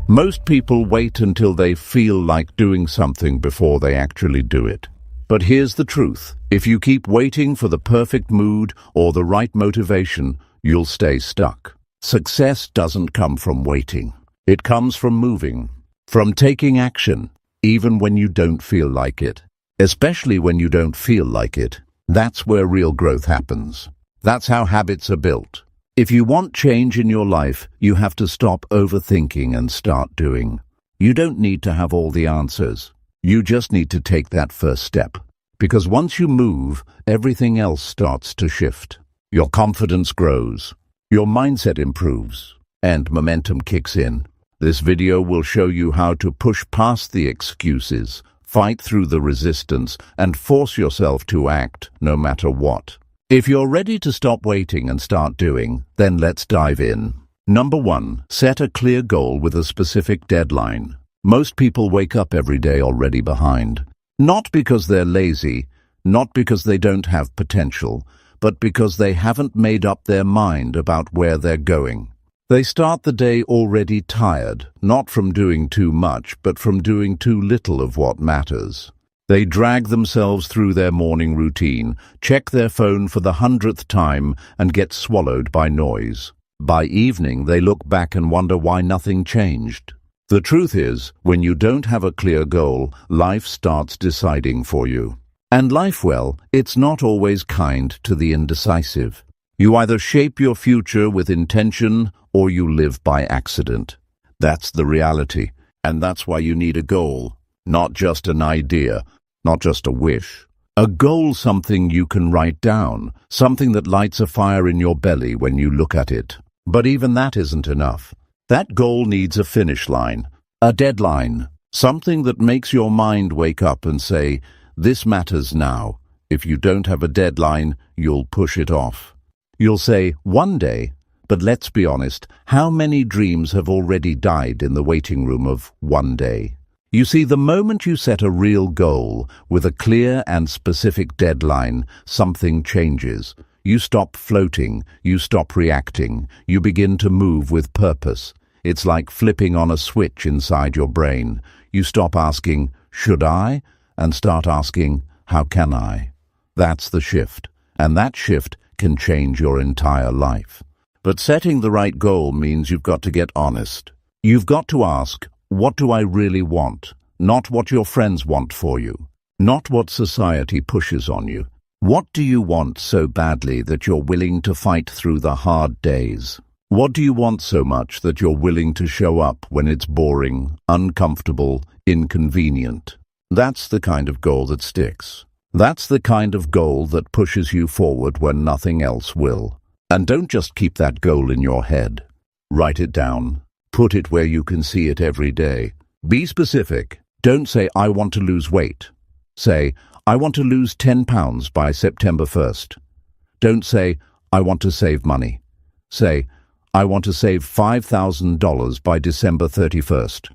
Most people wait until they feel like doing something before they actually do it. But here's the truth. If you keep waiting for the perfect mood or the right motivation, you'll stay stuck. Success doesn't come from waiting. It comes from moving, from taking action, even when you don't feel like it. Especially when you don't feel like it. That's where real growth happens. That's how habits are built. If you want change in your life, you have to stop overthinking and start doing. You don't need to have all the answers. You just need to take that first step. Because once you move, everything else starts to shift. Your confidence grows. Your mindset improves. And momentum kicks in. This video will show you how to push past the excuses, fight through the resistance, and force yourself to act no matter what. If you're ready to stop waiting and start doing, then let's dive in. Number 1. Set a clear goal with a specific deadline. Most people wake up every day already behind. Not because they're lazy, not because they don't have potential, but because they haven't made up their mind about where they're going. They start the day already tired, not from doing too much, but from doing too little of what matters. They drag themselves through their morning routine, check their phone for the 100th time, and get swallowed by noise. By evening, they look back and wonder why nothing changed. The truth is, when you don't have a clear goal, life starts deciding for you. And life, well, it's not always kind to the indecisive. You either shape your future with intention or you live by accident. That's the reality, and that's why you need a goal, not just an idea, not just a wish. A goal, something you can write down, something that lights a fire in your belly when you look at it. But even that isn't enough. That goal needs a finish line, a deadline, something that makes your mind wake up and say, this matters now. If you don't have a deadline, you'll push it off. You'll say, one day, but let's be honest, how many dreams have already died in the waiting room of one day? You see, the moment you set a real goal with a clear and specific deadline, something changes. You stop floating, you stop reacting, you begin to move with purpose. It's like flipping on a switch inside your brain. You stop asking, should I? And start asking, how can I? That's the shift, and that shift can change your entire life. But setting the right goal means you've got to get honest. You've got to ask, what do I really want? Not what your friends want for you. Not what society pushes on you. What do you want so badly that you're willing to fight through the hard days? What do you want so much that you're willing to show up when it's boring, uncomfortable, inconvenient? That's the kind of goal that sticks. That's the kind of goal that pushes you forward when nothing else will. And don't just keep that goal in your head. Write it down. Put it where you can see it every day. Be specific. Don't say, I want to lose weight. Say, I want to lose 10 pounds by September 1st. Don't say, I want to save money. Say, I want to save $5,000 by December 31st.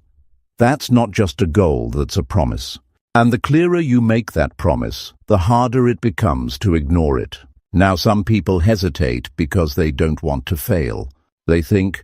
That's not just a goal, that's a promise. And the clearer you make that promise, the harder it becomes to ignore it. Now, some people hesitate because they don't want to fail. They think,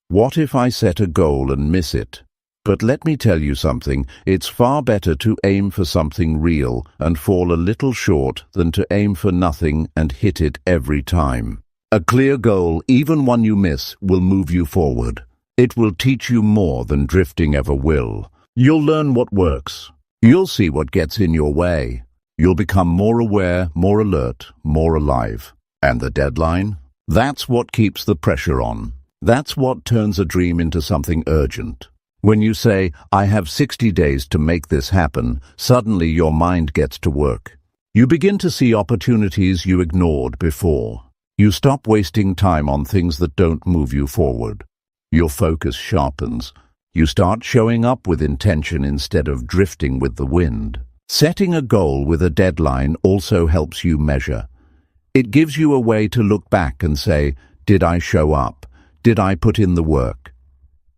what if I set a goal and miss it? But let me tell you something, it's far better to aim for something real and fall a little short than to aim for nothing and hit it every time. A clear goal, even one you miss, will move you forward. It will teach you more than drifting ever will. You'll learn what works. You'll see what gets in your way. You'll become more aware, more alert, more alive. And the deadline? That's what keeps the pressure on. That's what turns a dream into something urgent. When you say, I have 60 days to make this happen, suddenly your mind gets to work. You begin to see opportunities you ignored before. You stop wasting time on things that don't move you forward. Your focus sharpens. You start showing up with intention instead of drifting with the wind. Setting a goal with a deadline also helps you measure. It gives you a way to look back and say, did I show up? Did I put in the work?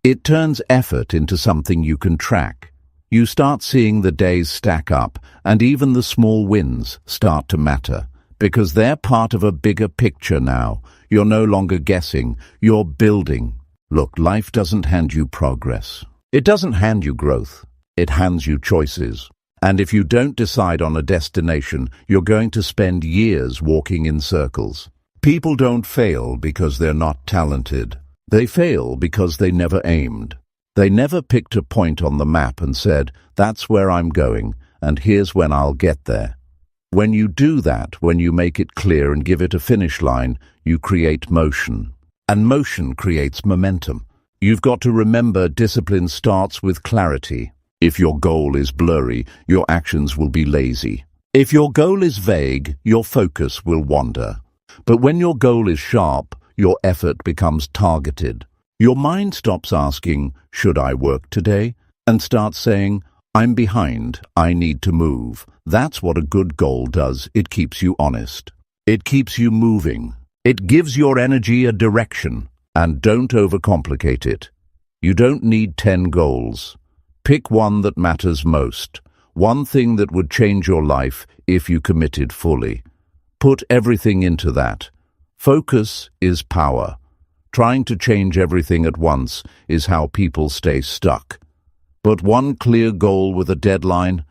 It turns effort into something you can track. You start seeing the days stack up, and even the small wins start to matter, because they're part of a bigger picture now. You're no longer guessing, you're building. Look, life doesn't hand you progress. It doesn't hand you growth. It hands you choices. And if you don't decide on a destination, you're going to spend years walking in circles. People don't fail because they're not talented. They fail because they never aimed. They never picked a point on the map and said, "That's where I'm going, and here's when I'll get there." When you do that, when you make it clear and give it a finish line, you create motion. And motion creates momentum. You've got to remember, discipline starts with clarity. If your goal is blurry, your actions will be lazy. If your goal is vague, your focus will wander. But when your goal is sharp, your effort becomes targeted. Your mind stops asking, "Should I work today?" and starts saying, "I'm behind, I need to move." That's what a good goal does. It keeps you honest. It keeps you moving. It gives your energy a direction. And don't overcomplicate it. You don't need 10 goals. Pick one that matters most. One thing that would change your life if you committed fully. Put everything into that. Focus is power. Trying to change everything at once is how people stay stuck. But one clear goal with a deadline,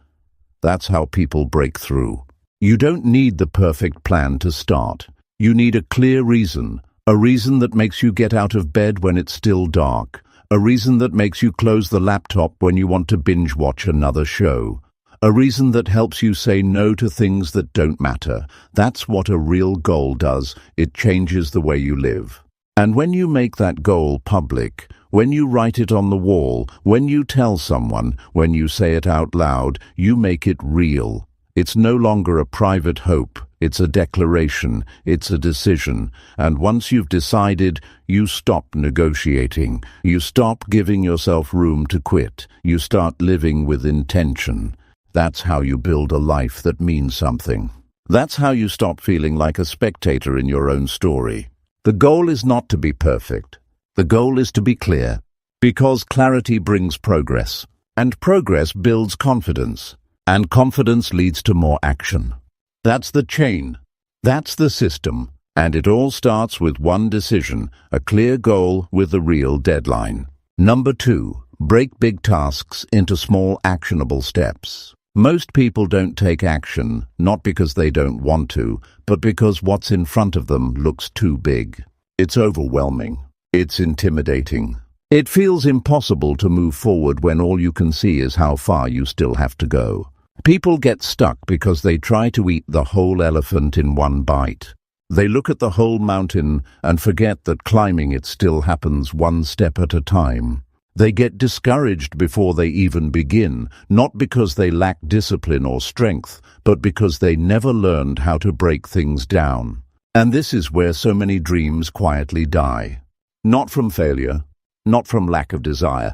that's how people break through. You don't need the perfect plan to start. You need a clear reason. A reason that makes you get out of bed when it's still dark. A reason that makes you close the laptop when you want to binge watch another show. A reason that helps you say no to things that don't matter. That's what a real goal does. It changes the way you live. And when you make that goal public, when you write it on the wall, when you tell someone, when you say it out loud, you make it real. It's no longer a private hope. It's a declaration. It's a decision. And once you've decided, you stop negotiating. You stop giving yourself room to quit. You start living with intention. That's how you build a life that means something. That's how you stop feeling like a spectator in your own story. The goal is not to be perfect. The goal is to be clear. Because clarity brings progress. And progress builds confidence. And confidence leads to more action. That's the chain. That's the system. And it all starts with one decision, a clear goal with a real deadline. Number 2, break big tasks into small actionable steps. Most people don't take action, not because they don't want to, but because what's in front of them looks too big. It's overwhelming. It's intimidating. It feels impossible to move forward when all you can see is how far you still have to go. People get stuck because they try to eat the whole elephant in one bite. They look at the whole mountain and forget that climbing it still happens one step at a time. They get discouraged before they even begin, not because they lack discipline or strength, but because they never learned how to break things down. And this is where so many dreams quietly die. Not from failure, not from lack of desire,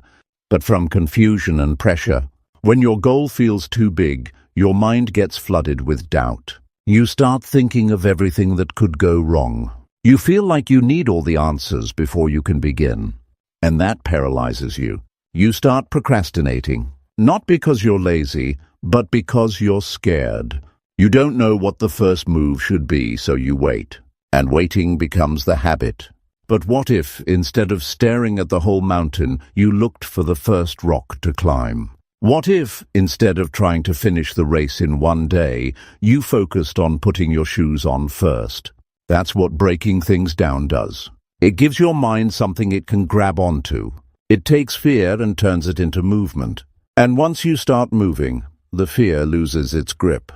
but from confusion and pressure. When your goal feels too big, your mind gets flooded with doubt. You start thinking of everything that could go wrong. You feel like you need all the answers before you can begin. And that paralyzes you. You start procrastinating, not because you're lazy, but because you're scared. You don't know what the first move should be, so you wait. And waiting becomes the habit. But what if, instead of staring at the whole mountain, you looked for the first rock to climb? What if, instead of trying to finish the race in one day, you focused on putting your shoes on first? That's what breaking things down does. It gives your mind something it can grab onto. It takes fear and turns it into movement. And once you start moving, the fear loses its grip.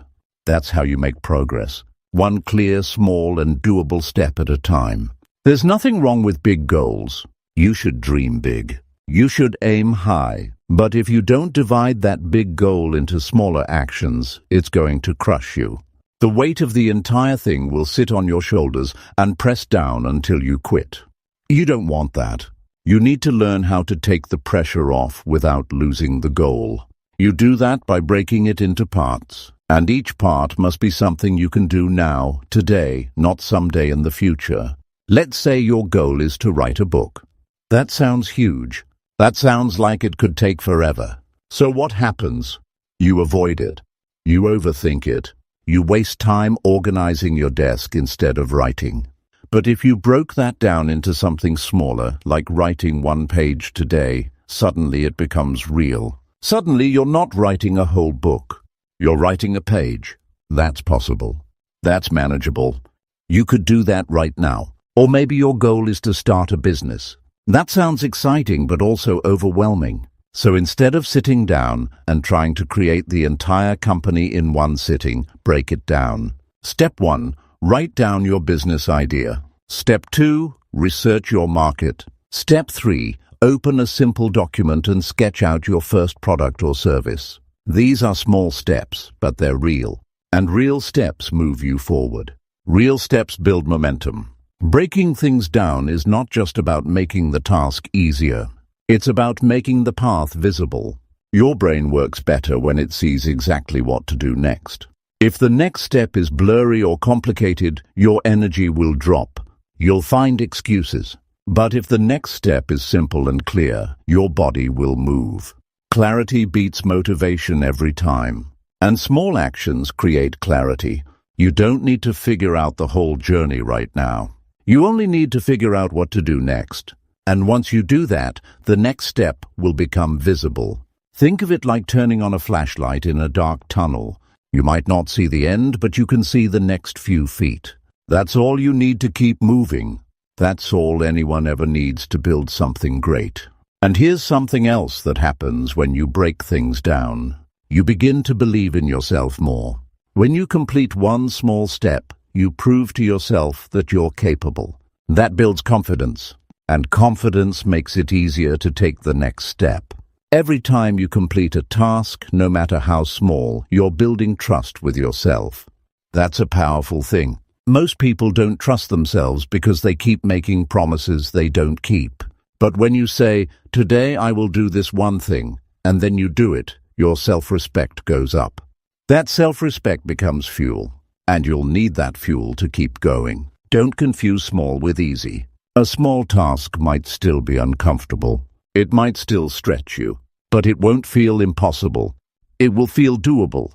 That's how you make progress. One clear, small, and doable step at a time. There's nothing wrong with big goals. You should dream big. You should aim high. But if you don't divide that big goal into smaller actions, it's going to crush you. The weight of the entire thing will sit on your shoulders and press down until you quit. You don't want that. You need to learn how to take the pressure off without losing the goal. You do that by breaking it into parts. And each part must be something you can do now, today, not someday in the future. Let's say your goal is to write a book. That sounds huge. That sounds like it could take forever. So what happens? You avoid it. You overthink it. You waste time organizing your desk instead of writing. But if you broke that down into something smaller, like writing one page today, suddenly it becomes real. Suddenly you're not writing a whole book. You're writing a page. That's possible. That's manageable. You could do that right now. Or maybe your goal is to start a business. That sounds exciting but also overwhelming. So instead of sitting down and trying to create the entire company in one sitting, break it down. Step 1, write down your business idea. Step 2, research your market. Step 3, open a simple document and sketch out your first product or service. These are small steps, but they're real. And real steps move you forward. Real steps build momentum. Breaking things down is not just about making the task easier. It's about making the path visible. Your brain works better when it sees exactly what to do next. If the next step is blurry or complicated, your energy will drop. You'll find excuses. But if the next step is simple and clear, your body will move. Clarity beats motivation every time. And small actions create clarity. You don't need to figure out the whole journey right now. You only need to figure out what to do next. And once you do that, the next step will become visible. Think of it like turning on a flashlight in a dark tunnel. You might not see the end, but you can see the next few feet. That's all you need to keep moving. That's all anyone ever needs to build something great. And here's something else that happens when you break things down. You begin to believe in yourself more. When you complete one small step, you prove to yourself that you're capable. That builds confidence, and confidence makes it easier to take the next step. Every time you complete a task, no matter how small, you're building trust with yourself. That's a powerful thing. Most people don't trust themselves because they keep making promises they don't keep. But when you say, "Today I will do this one thing," and then you do it, your self-respect goes up. That self-respect becomes fuel, and you'll need that fuel to keep going. Don't confuse small with easy. A small task might still be uncomfortable. It might still stretch you, but it won't feel impossible. It will feel doable.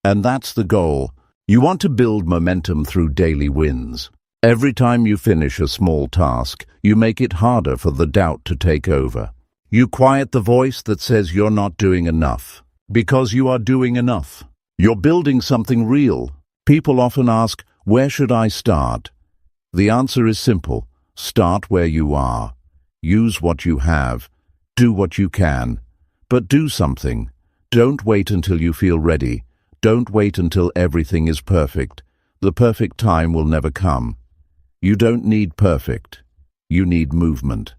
And that's the goal. You want to build momentum through daily wins. Every time you finish a small task, you make it harder for the doubt to take over. You quiet the voice that says you're not doing enough, because you are doing enough. You're building something real. People often ask, "Where should I start?" The answer is simple. Start where you are. Use what you have. Do what you can. But do something. Don't wait until you feel ready. Don't wait until everything is perfect. The perfect time will never come. You don't need perfect. You need movement.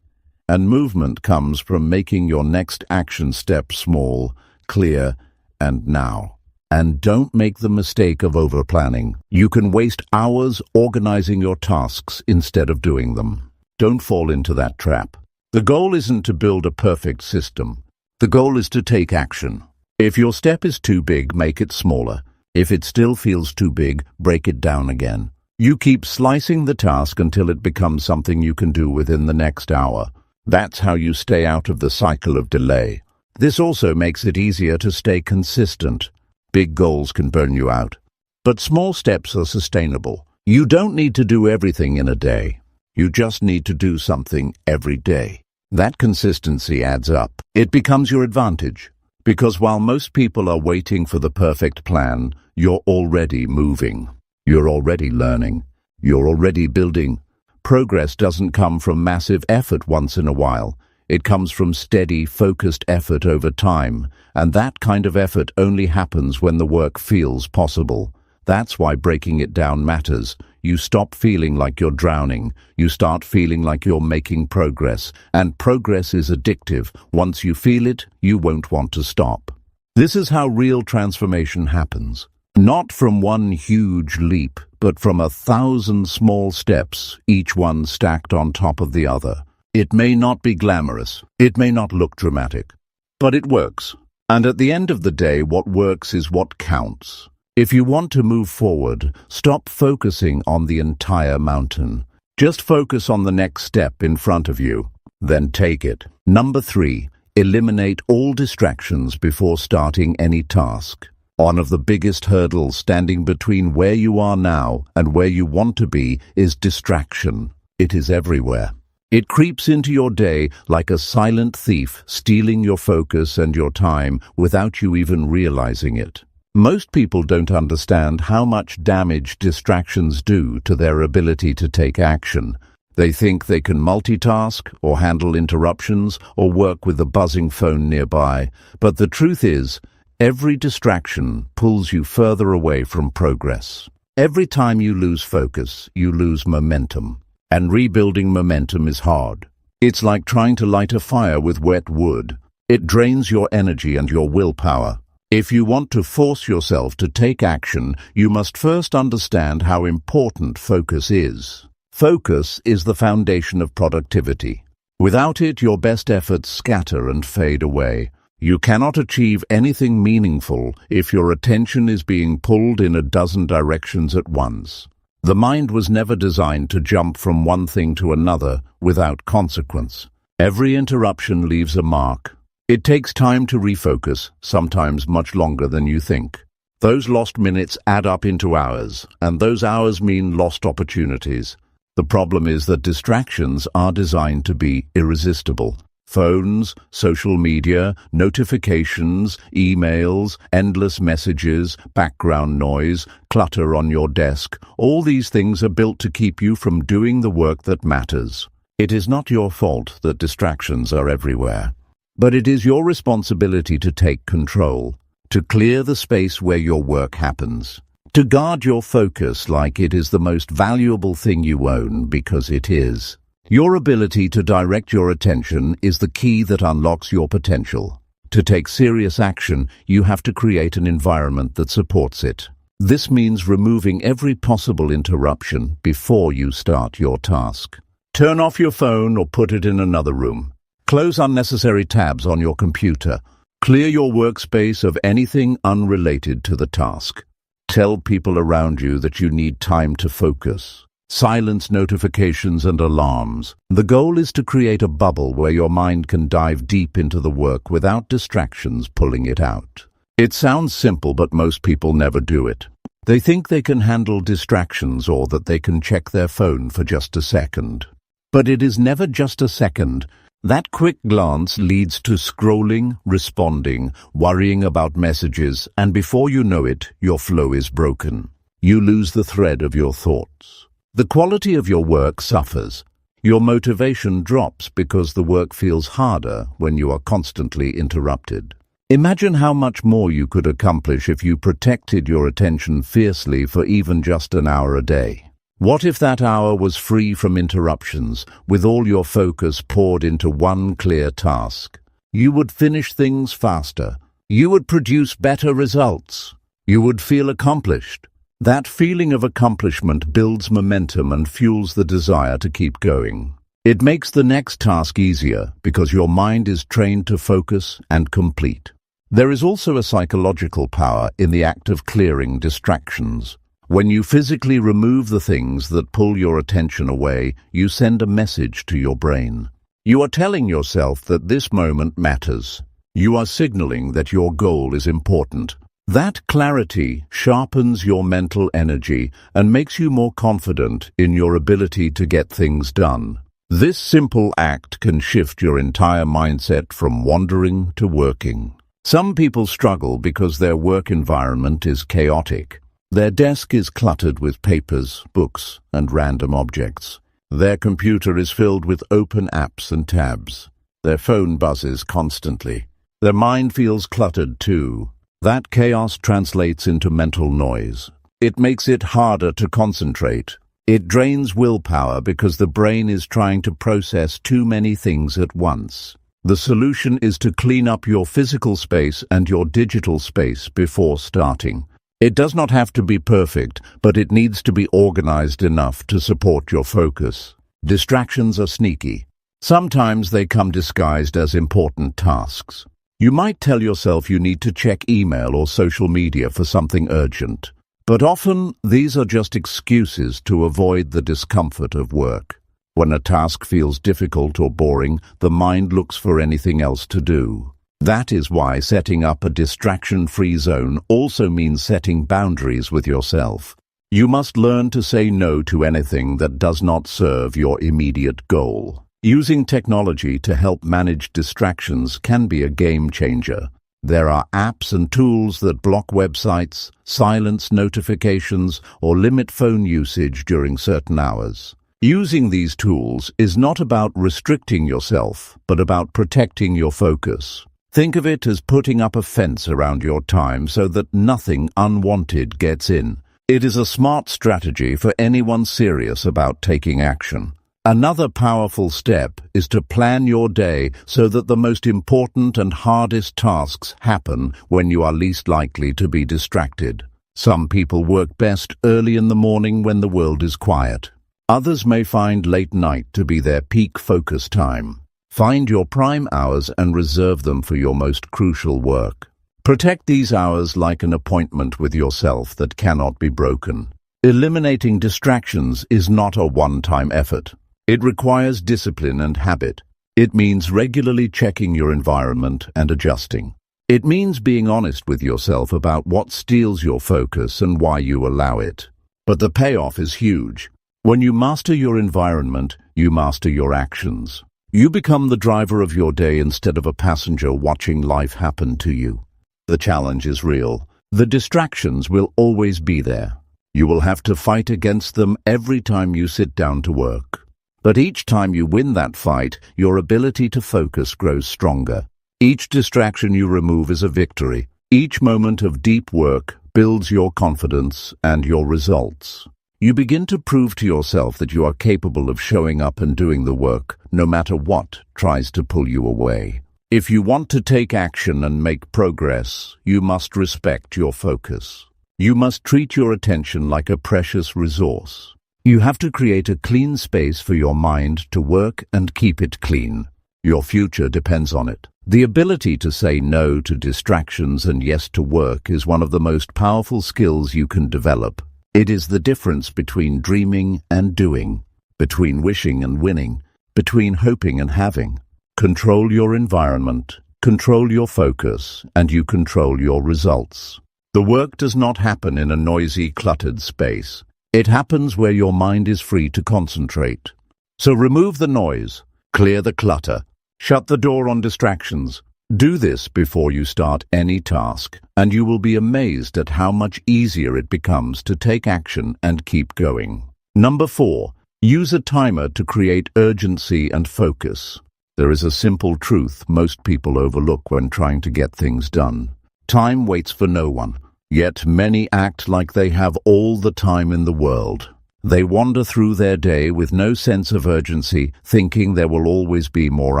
And movement comes from making your next action step small, clear, and now. And don't make the mistake of over-planning. You can waste hours organizing your tasks instead of doing them. Don't fall into that trap. The goal isn't to build a perfect system. The goal is to take action. If your step is too big, make it smaller. If it still feels too big, break it down again. You keep slicing the task until it becomes something you can do within the next hour. That's how you stay out of the cycle of delay. This also makes it easier to stay consistent. Big goals can burn you out, but small steps are sustainable. You don't need to do everything in a day. You just need to do something every day. That consistency adds up. It becomes your advantage, because while most people are waiting for the perfect plan, you're already moving. You're already learning. You're already building. Progress doesn't come from massive effort once in a while. It comes from steady, focused effort over time, and that kind of effort only happens when the work feels possible. That's why breaking it down matters. You stop feeling like you're drowning. You start feeling like you're making progress, and progress is addictive. Once you feel it, you won't want to stop. This is how real transformation happens. Not from one huge leap, but from 1,000 small steps, each one stacked on top of the other. It may not be glamorous, it may not look dramatic, but it works. And at the end of the day, what works is what counts. If you want to move forward, stop focusing on the entire mountain. Just focus on the next step in front of you, then take it. Number 3, eliminate all distractions before starting any task. One of the biggest hurdles standing between where you are now and where you want to be is distraction. It is everywhere. It creeps into your day like a silent thief, stealing your focus and your time without you even realizing it. Most people don't understand how much damage distractions do to their ability to take action. They think they can multitask or handle interruptions or work with a buzzing phone nearby. But the truth is, every distraction pulls you further away from progress. Every time you lose focus, you lose momentum. And rebuilding momentum is hard. It's like trying to light a fire with wet wood. It drains your energy and your willpower. If you want to force yourself to take action, you must first understand how important focus is. Focus is the foundation of productivity. Without it, your best efforts scatter and fade away. You cannot achieve anything meaningful if your attention is being pulled in a dozen directions at once. The mind was never designed to jump from one thing to another without consequence. Every interruption leaves a mark. It takes time to refocus, sometimes much longer than you think. Those lost minutes add up into hours, and those hours mean lost opportunities. The problem is that distractions are designed to be irresistible. Phones, social media, notifications, emails, endless messages, background noise, clutter on your desk, all these things are built to keep you from doing the work that matters. It is not your fault that distractions are everywhere, but it is your responsibility to take control, to clear the space where your work happens. To guard your focus like it is the most valuable thing you own, because it is. Your ability to direct your attention is the key that unlocks your potential. To take serious action, you have to create an environment that supports it. This means removing every possible interruption before you start your task. Turn off your phone or put it in another room. Close unnecessary tabs on your computer. Clear your workspace of anything unrelated to the task. Tell people around you that you need time to focus. Silence notifications and alarms. The goal is to create a bubble where your mind can dive deep into the work without distractions pulling it out. It sounds simple, but most people never do it. They think they can handle distractions or that they can check their phone for just a second. But it is never just a second. That quick glance leads to scrolling, responding, worrying about messages, and before you know it, your flow is broken. You lose the thread of your thoughts. The quality of your work suffers. Your motivation drops because the work feels harder when you are constantly interrupted. Imagine how much more you could accomplish if you protected your attention fiercely for even just an hour a day. What if that hour was free from interruptions, with all your focus poured into one clear task? You would finish things faster. You would produce better results. You would feel accomplished. That feeling of accomplishment builds momentum and fuels the desire to keep going. It makes the next task easier because your mind is trained to focus and complete. There is also a psychological power in the act of clearing distractions. When you physically remove the things that pull your attention away, you send a message to your brain. You are telling yourself that this moment matters. You are signaling that your goal is important. That clarity sharpens your mental energy and makes you more confident in your ability to get things done. This simple act can shift your entire mindset from wandering to working. Some people struggle because their work environment is chaotic. Their desk is cluttered with papers, books, and random objects. Their computer is filled with open apps and tabs. Their phone buzzes constantly. Their mind feels cluttered too. That chaos translates into mental noise. It makes it harder to concentrate. It drains willpower because the brain is trying to process too many things at once. The solution is to clean up your physical space and your digital space before starting. It does not have to be perfect, but it needs to be organized enough to support your focus. Distractions are sneaky. Sometimes they come disguised as important tasks. You might tell yourself you need to check email or social media for something urgent. But often, these are just excuses to avoid the discomfort of work. When a task feels difficult or boring, the mind looks for anything else to do. That is why setting up a distraction-free zone also means setting boundaries with yourself. You must learn to say no to anything that does not serve your immediate goal. Using technology to help manage distractions can be a game changer. There are apps and tools that block websites, silence notifications, or limit phone usage during certain hours. Using these tools is not about restricting yourself, but about protecting your focus. Think of it as putting up a fence around your time so that nothing unwanted gets in. It is a smart strategy for anyone serious about taking action. Another powerful step is to plan your day so that the most important and hardest tasks happen when you are least likely to be distracted. Some people work best early in the morning when the world is quiet. Others may find late night to be their peak focus time. Find your prime hours and reserve them for your most crucial work. Protect these hours like an appointment with yourself that cannot be broken. Eliminating distractions is not a one-time effort. It requires discipline and habit. It means regularly checking your environment and adjusting. It means being honest with yourself about what steals your focus and why you allow it. But the payoff is huge. When you master your environment, you master your actions. You become the driver of your day instead of a passenger watching life happen to you. The challenge is real. The distractions will always be there. You will have to fight against them every time you sit down to work. But each time you win that fight, your ability to focus grows stronger. Each distraction you remove is a victory. Each moment of deep work builds your confidence and your results. You begin to prove to yourself that you are capable of showing up and doing the work, no matter what tries to pull you away. If you want to take action and make progress, you must respect your focus. You must treat your attention like a precious resource. You have to create a clean space for your mind to work and keep it clean. Your future depends on it. The ability to say no to distractions and yes to work is one of the most powerful skills you can develop. It is the difference between dreaming and doing, between wishing and winning, between hoping and having. Control your environment, control your focus, and you control your results. The work does not happen in a noisy, cluttered space. It happens where your mind is free to concentrate. So remove the noise, clear the clutter, shut the door on distractions. Do this before you start any task, and you will be amazed at how much easier it becomes to take action and keep going. Number 4. Use a timer to create urgency and focus. There is a simple truth most people overlook when trying to get things done. Time waits for no one. Yet many act like they have all the time in the world. They wander through their day with no sense of urgency, thinking there will always be more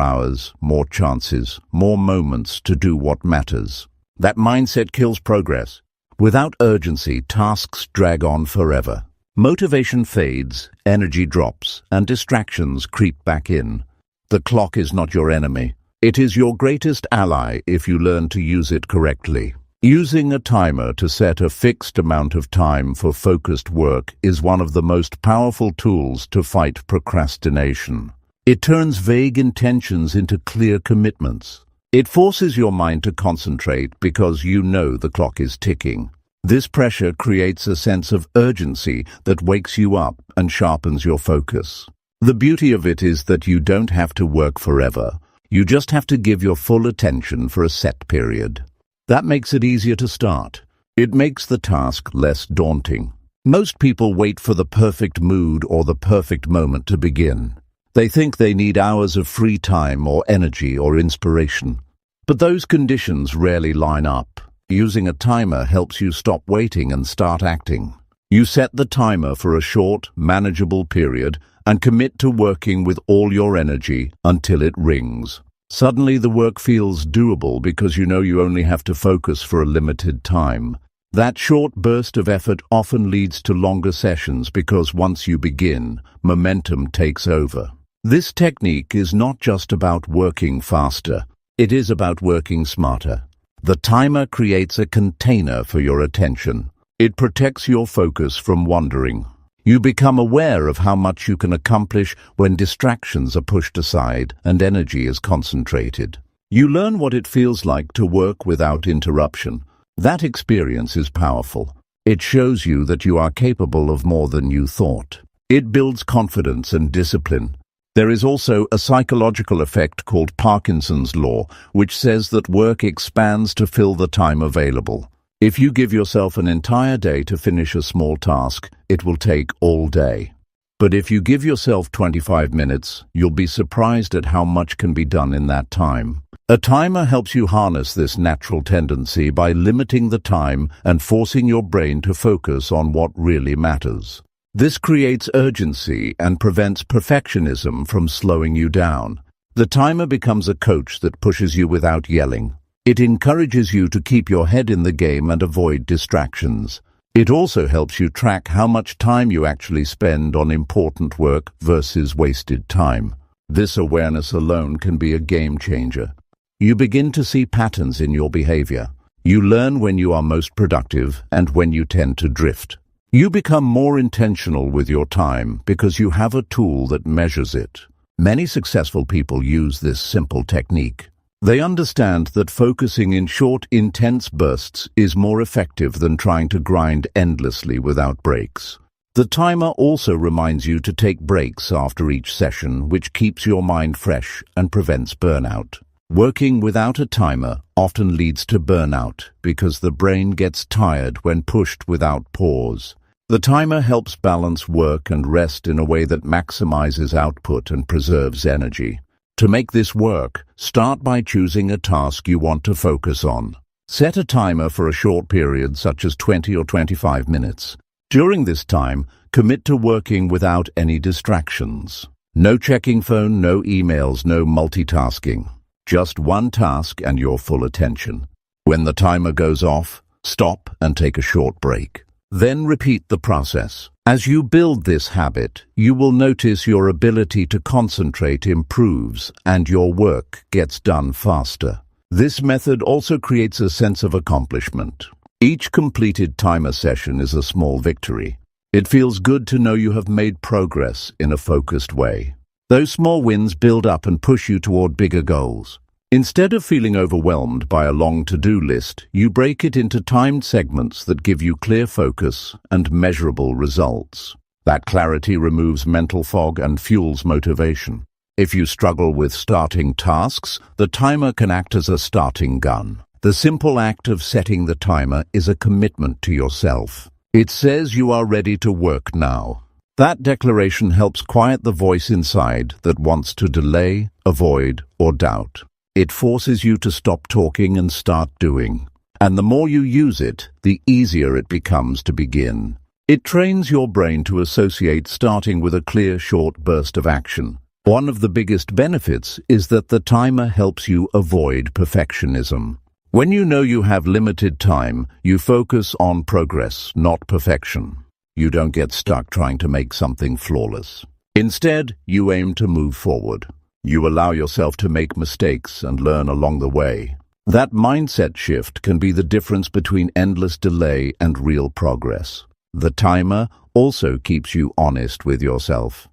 hours, more chances, more moments to do what matters. That mindset kills progress. Without urgency, tasks drag on forever. Motivation fades, energy drops, and distractions creep back in. The clock is not your enemy. It is your greatest ally if you learn to use it correctly. Using a timer to set a fixed amount of time for focused work is one of the most powerful tools to fight procrastination. It turns vague intentions into clear commitments. It forces your mind to concentrate because you know the clock is ticking. This pressure creates a sense of urgency that wakes you up and sharpens your focus. The beauty of it is that you don't have to work forever. You just have to give your full attention for a set period. That makes it easier to start. It makes the task less daunting. Most people wait for the perfect mood or the perfect moment to begin. They think they need hours of free time or energy or inspiration. But those conditions rarely line up. Using a timer helps you stop waiting and start acting. You set the timer for a short, manageable period and commit to working with all your energy until it rings. Suddenly the work feels doable because you know you only have to focus for a limited time. That short burst of effort often leads to longer sessions because once you begin, momentum takes over. This technique is not just about working faster, it is about working smarter. The timer creates a container for your attention. It protects your focus from wandering. You become aware of how much you can accomplish when distractions are pushed aside and energy is concentrated. You learn what it feels like to work without interruption. That experience is powerful. It shows you that you are capable of more than you thought. It builds confidence and discipline. There is also a psychological effect called Parkinson's law, which says that work expands to fill the time available. If you give yourself an entire day to finish a small task, it will take all day. But if you give yourself 25 minutes, you'll be surprised at how much can be done in that time. A timer helps you harness this natural tendency by limiting the time and forcing your brain to focus on what really matters. This creates urgency and prevents perfectionism from slowing you down. The timer becomes a coach that pushes you without yelling. It encourages you to keep your head in the game and avoid distractions. It also helps you track how much time you actually spend on important work versus wasted time. This awareness alone can be a game changer. You begin to see patterns in your behavior. You learn when you are most productive and when you tend to drift. You become more intentional with your time because you have a tool that measures it. Many successful people use this simple technique. They understand that focusing in short, intense bursts is more effective than trying to grind endlessly without breaks. The timer also reminds you to take breaks after each session, which keeps your mind fresh and prevents burnout. Working without a timer often leads to burnout because the brain gets tired when pushed without pause. The timer helps balance work and rest in a way that maximizes output and preserves energy. To make this work, start by choosing a task you want to focus on. Set a timer for a short period, such as 20 or 25 minutes. During this time, commit to working without any distractions. No checking phone, no emails, no multitasking. Just one task and your full attention. When the timer goes off, stop and take a short break. Then repeat the process. As you build this habit, you will notice your ability to concentrate improves and your work gets done faster. This method also creates a sense of accomplishment. Each completed timer session is a small victory. It feels good to know you have made progress in a focused way. Those small wins build up and push you toward bigger goals. Instead of feeling overwhelmed by a long to-do list, you break it into timed segments that give you clear focus and measurable results. That clarity removes mental fog and fuels motivation. If you struggle with starting tasks, the timer can act as a starting gun. The simple act of setting the timer is a commitment to yourself. It says you are ready to work now. That declaration helps quiet the voice inside that wants to delay, avoid, or doubt. It forces you to stop talking and start doing. And the more you use it, the easier it becomes to begin. It trains your brain to associate starting with a clear, short burst of action. One of the biggest benefits is that the timer helps you avoid perfectionism. When you know you have limited time, you focus on progress, not perfection. You don't get stuck trying to make something flawless. Instead, you aim to move forward. You allow yourself to make mistakes and learn along the way. That mindset shift can be the difference between endless delay and real progress. The timer also keeps you honest with yourself.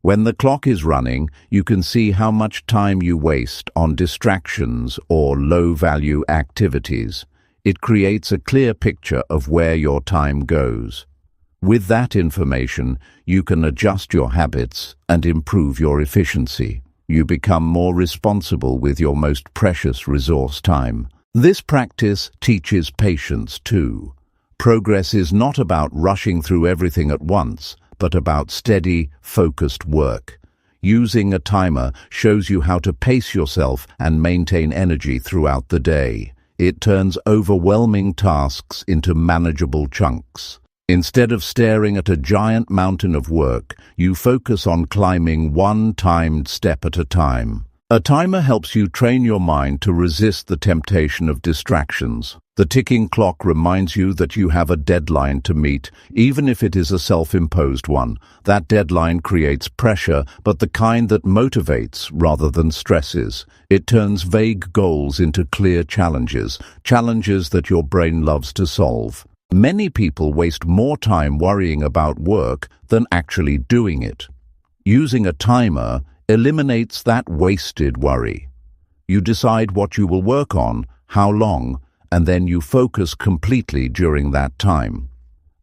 When the clock is running, you can see how much time you waste on distractions or low-value activities. It creates a clear picture of where your time goes. With that information, you can adjust your habits and improve your efficiency. You become more responsible with your most precious resource, time. This practice teaches patience too. Progress is not about rushing through everything at once, but about steady, focused work. Using a timer shows you how to pace yourself and maintain energy throughout the day. It turns overwhelming tasks into manageable chunks. Instead of staring at a giant mountain of work, you focus on climbing one timed step at a time. A timer helps you train your mind to resist the temptation of distractions. The ticking clock reminds you that you have a deadline to meet, even if it is a self-imposed one. That deadline creates pressure, but the kind that motivates rather than stresses. It turns vague goals into clear challenges, challenges that your brain loves to solve. Many people waste more time worrying about work than actually doing it. Using a timer eliminates that wasted worry. You decide what you will work on, how long, and then you focus completely during that time.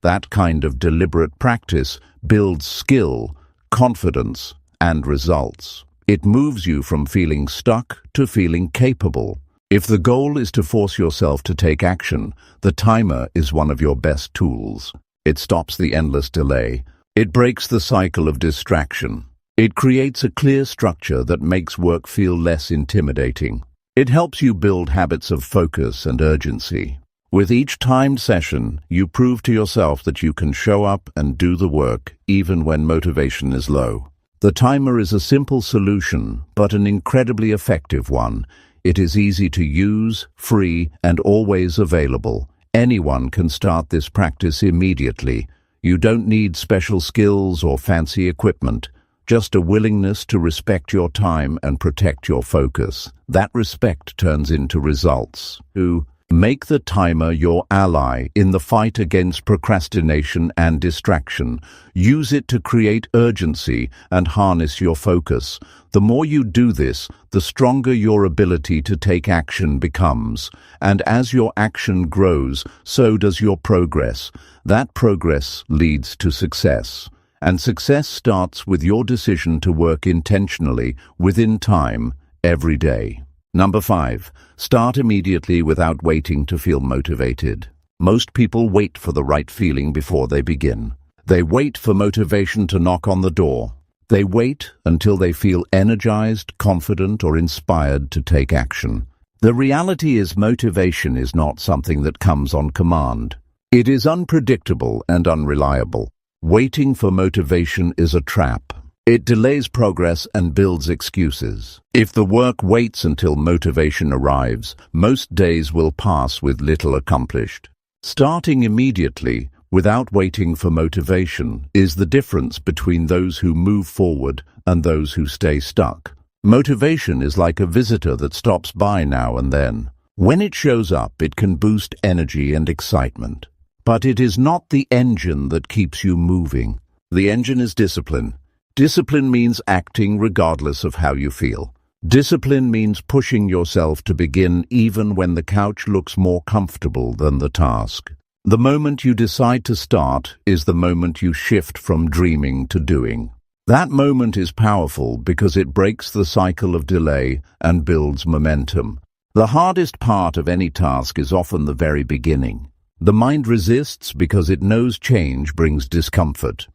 That kind of deliberate practice builds skill, confidence, and results. It moves you from feeling stuck to feeling capable. If the goal is to force yourself to take action, the timer is one of your best tools. It stops the endless delay. It breaks the cycle of distraction. It creates a clear structure that makes work feel less intimidating. It helps you build habits of focus and urgency. With each timed session, you prove to yourself that you can show up and do the work even when motivation is low. The timer is a simple solution, but an incredibly effective one. It is easy to use, free, and always available. Anyone can start this practice immediately. You don't need special skills or fancy equipment, just a willingness to respect your time and protect your focus. That respect turns into results. 2. Make the timer your ally in the fight against procrastination and distraction. Use it to create urgency and harness your focus. The more you do this, the stronger your ability to take action becomes. And as your action grows, so does your progress. That progress leads to success. And success starts with your decision to work intentionally, within time, every day. Number 5. Start immediately without waiting to feel motivated. Most people wait for the right feeling before they begin. They wait for motivation to knock on the door. They wait until they feel energized, confident, or inspired to take action. The reality is motivation is not something that comes on command. It is unpredictable and unreliable. Waiting for motivation is a trap. It delays progress and builds excuses. If the work waits until motivation arrives, most days will pass with little accomplished. Starting immediately, without waiting for motivation, is the difference between those who move forward and those who stay stuck. Motivation is like a visitor that stops by now and then. When it shows up, it can boost energy and excitement. But it is not the engine that keeps you moving. The engine is discipline. Discipline means acting regardless of how you feel. Discipline means pushing yourself to begin even when the couch looks more comfortable than the task. The moment you decide to start is the moment you shift from dreaming to doing. That moment is powerful because it breaks the cycle of delay and builds momentum. The hardest part of any task is often the very beginning. The mind resists because it knows change brings discomfort.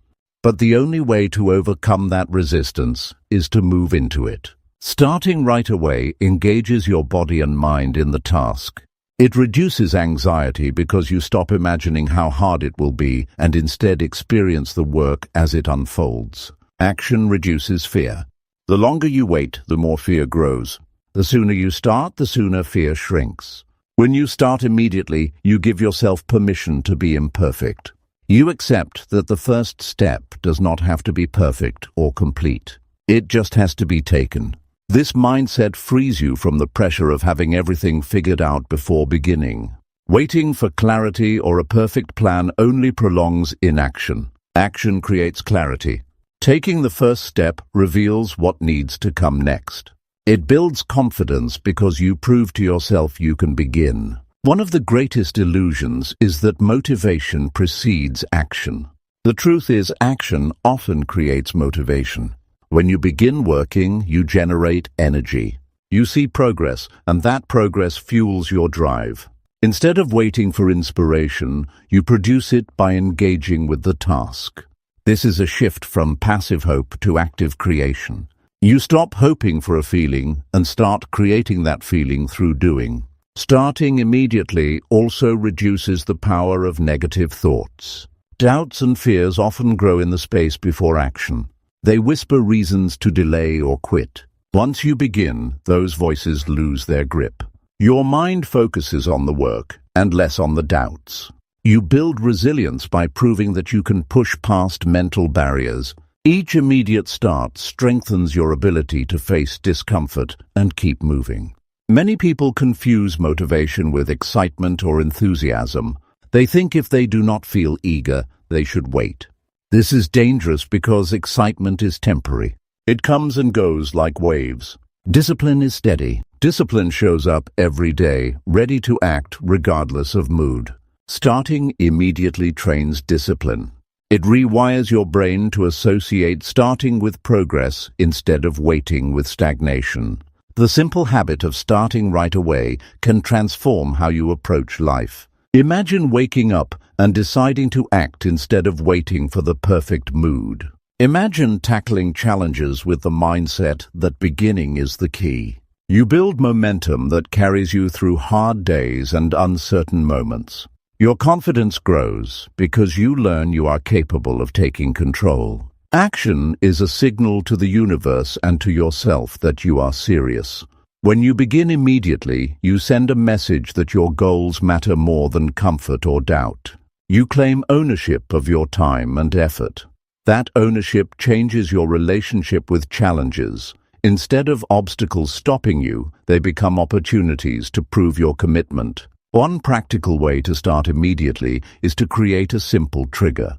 But the only way to overcome that resistance is to move into it. Starting right away engages your body and mind in the task. It reduces anxiety because you stop imagining how hard it will be and instead experience the work as it unfolds. Action reduces fear. The longer you wait, the more fear grows. The sooner you start, the sooner fear shrinks. When you start immediately, you give yourself permission to be imperfect. You accept that the first step does not have to be perfect or complete. It just has to be taken. This mindset frees you from the pressure of having everything figured out before beginning. Waiting for clarity or a perfect plan only prolongs inaction. Action creates clarity. Taking the first step reveals what needs to come next. It builds confidence because you prove to yourself you can begin. One of the greatest illusions is that motivation precedes action. The truth is, action often creates motivation. When you begin working, you generate energy. You see progress, and that progress fuels your drive. Instead of waiting for inspiration, you produce it by engaging with the task. This is a shift from passive hope to active creation. You stop hoping for a feeling and start creating that feeling through doing. Starting immediately also reduces the power of negative thoughts. Doubts and fears often grow in the space before action. They whisper reasons to delay or quit. Once you begin, those voices lose their grip. Your mind focuses on the work and less on the doubts. You build resilience by proving that you can push past mental barriers. Each immediate start strengthens your ability to face discomfort and keep moving. Many people confuse motivation with excitement or enthusiasm. They think if they do not feel eager, they should wait. This is dangerous because excitement is temporary. It comes and goes like waves. Discipline is steady. Discipline shows up every day, ready to act regardless of mood. Starting immediately trains discipline. It rewires your brain to associate starting with progress instead of waiting with stagnation. The simple habit of starting right away can transform how you approach life. Imagine waking up and deciding to act instead of waiting for the perfect mood. Imagine tackling challenges with the mindset that beginning is the key. You build momentum that carries you through hard days and uncertain moments. Your confidence grows because you learn you are capable of taking control. Action is a signal to the universe and to yourself that you are serious. When you begin immediately, you send a message that your goals matter more than comfort or doubt. You claim ownership of your time and effort. That ownership changes your relationship with challenges. Instead of obstacles stopping you, they become opportunities to prove your commitment. One practical way to start immediately is to create a simple trigger.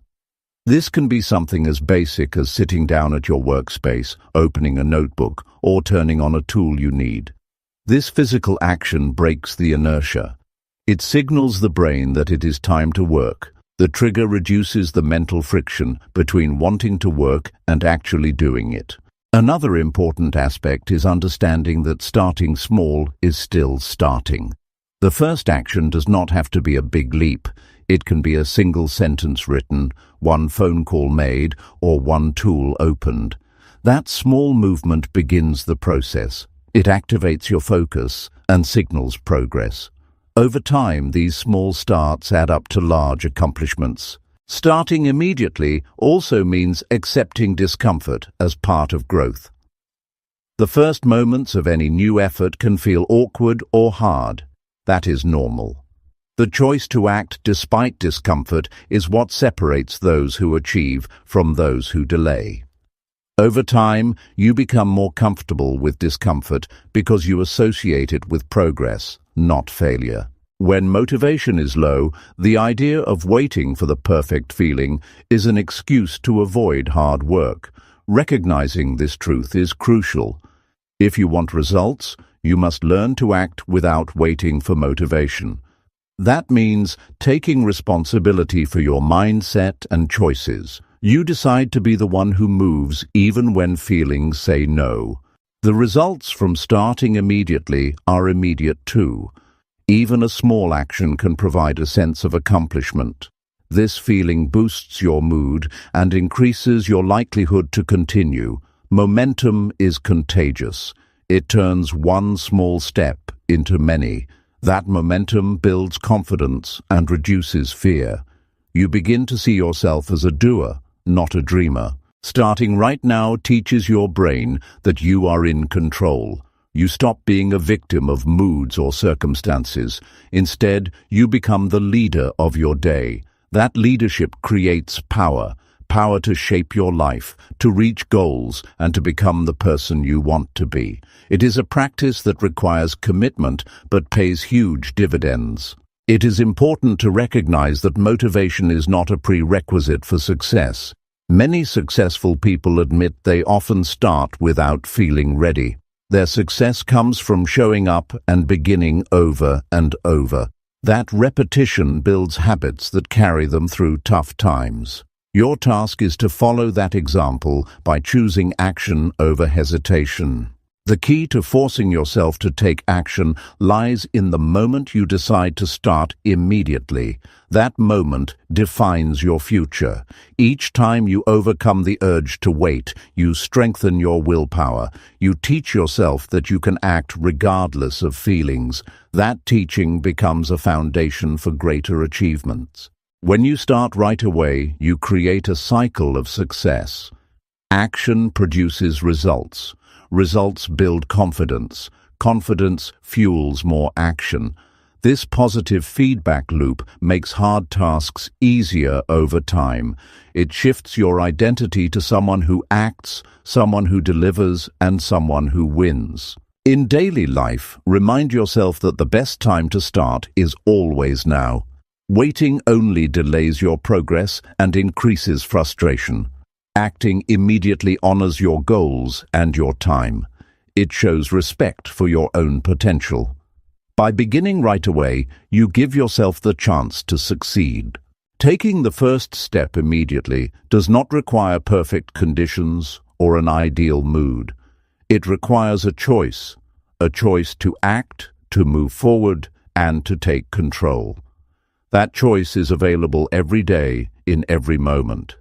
This can be something as basic as sitting down at your workspace, opening a notebook, or turning on a tool you need. This physical action breaks the inertia. It signals the brain that it is time to work. The trigger reduces the mental friction between wanting to work and actually doing it. Another important aspect is understanding that starting small is still starting. The first action does not have to be a big leap. It can be a single sentence written, one phone call made, or one tool opened. That small movement begins the process. It activates your focus and signals progress. Over time, these small starts add up to large accomplishments. Starting immediately also means accepting discomfort as part of growth. The first moments of any new effort can feel awkward or hard. That is normal. The choice to act despite discomfort is what separates those who achieve from those who delay. Over time, you become more comfortable with discomfort because you associate it with progress, not failure. When motivation is low, the idea of waiting for the perfect feeling is an excuse to avoid hard work. Recognizing this truth is crucial. If you want results, you must learn to act without waiting for motivation. That means taking responsibility for your mindset and choices. You decide to be the one who moves even when feelings say no. The results from starting immediately are immediate too. Even a small action can provide a sense of accomplishment. This feeling boosts your mood and increases your likelihood to continue. Momentum is contagious. It turns one small step into many. That momentum builds confidence and reduces fear. You begin to see yourself as a doer, not a dreamer. Starting right now teaches your brain that you are in control. You stop being a victim of moods or circumstances. Instead, you become the leader of your day. That leadership creates power. Power to shape your life, to reach goals, and to become the person you want to be. It is a practice that requires commitment but pays huge dividends. It is important to recognize that motivation is not a prerequisite for success. Many successful people admit they often start without feeling ready. Their success comes from showing up and beginning over and over. That repetition builds habits that carry them through tough times. Your task is to follow that example by choosing action over hesitation. The key to forcing yourself to take action lies in the moment you decide to start immediately. That moment defines your future. Each time you overcome the urge to wait, you strengthen your willpower. You teach yourself that you can act regardless of feelings. That teaching becomes a foundation for greater achievements. When you start right away, you create a cycle of success. Action produces results. Results build confidence. Confidence fuels more action. This positive feedback loop makes hard tasks easier over time. It shifts your identity to someone who acts, someone who delivers, and someone who wins. In daily life, remind yourself that the best time to start is always now. Waiting only delays your progress and increases frustration. Acting immediately honors your goals and your time. It shows respect for your own potential. By beginning right away, you give yourself the chance to succeed. Taking the first step immediately does not require perfect conditions or an ideal mood. It requires a choice to act, to move forward, and to take control. That choice is available every day, in every moment.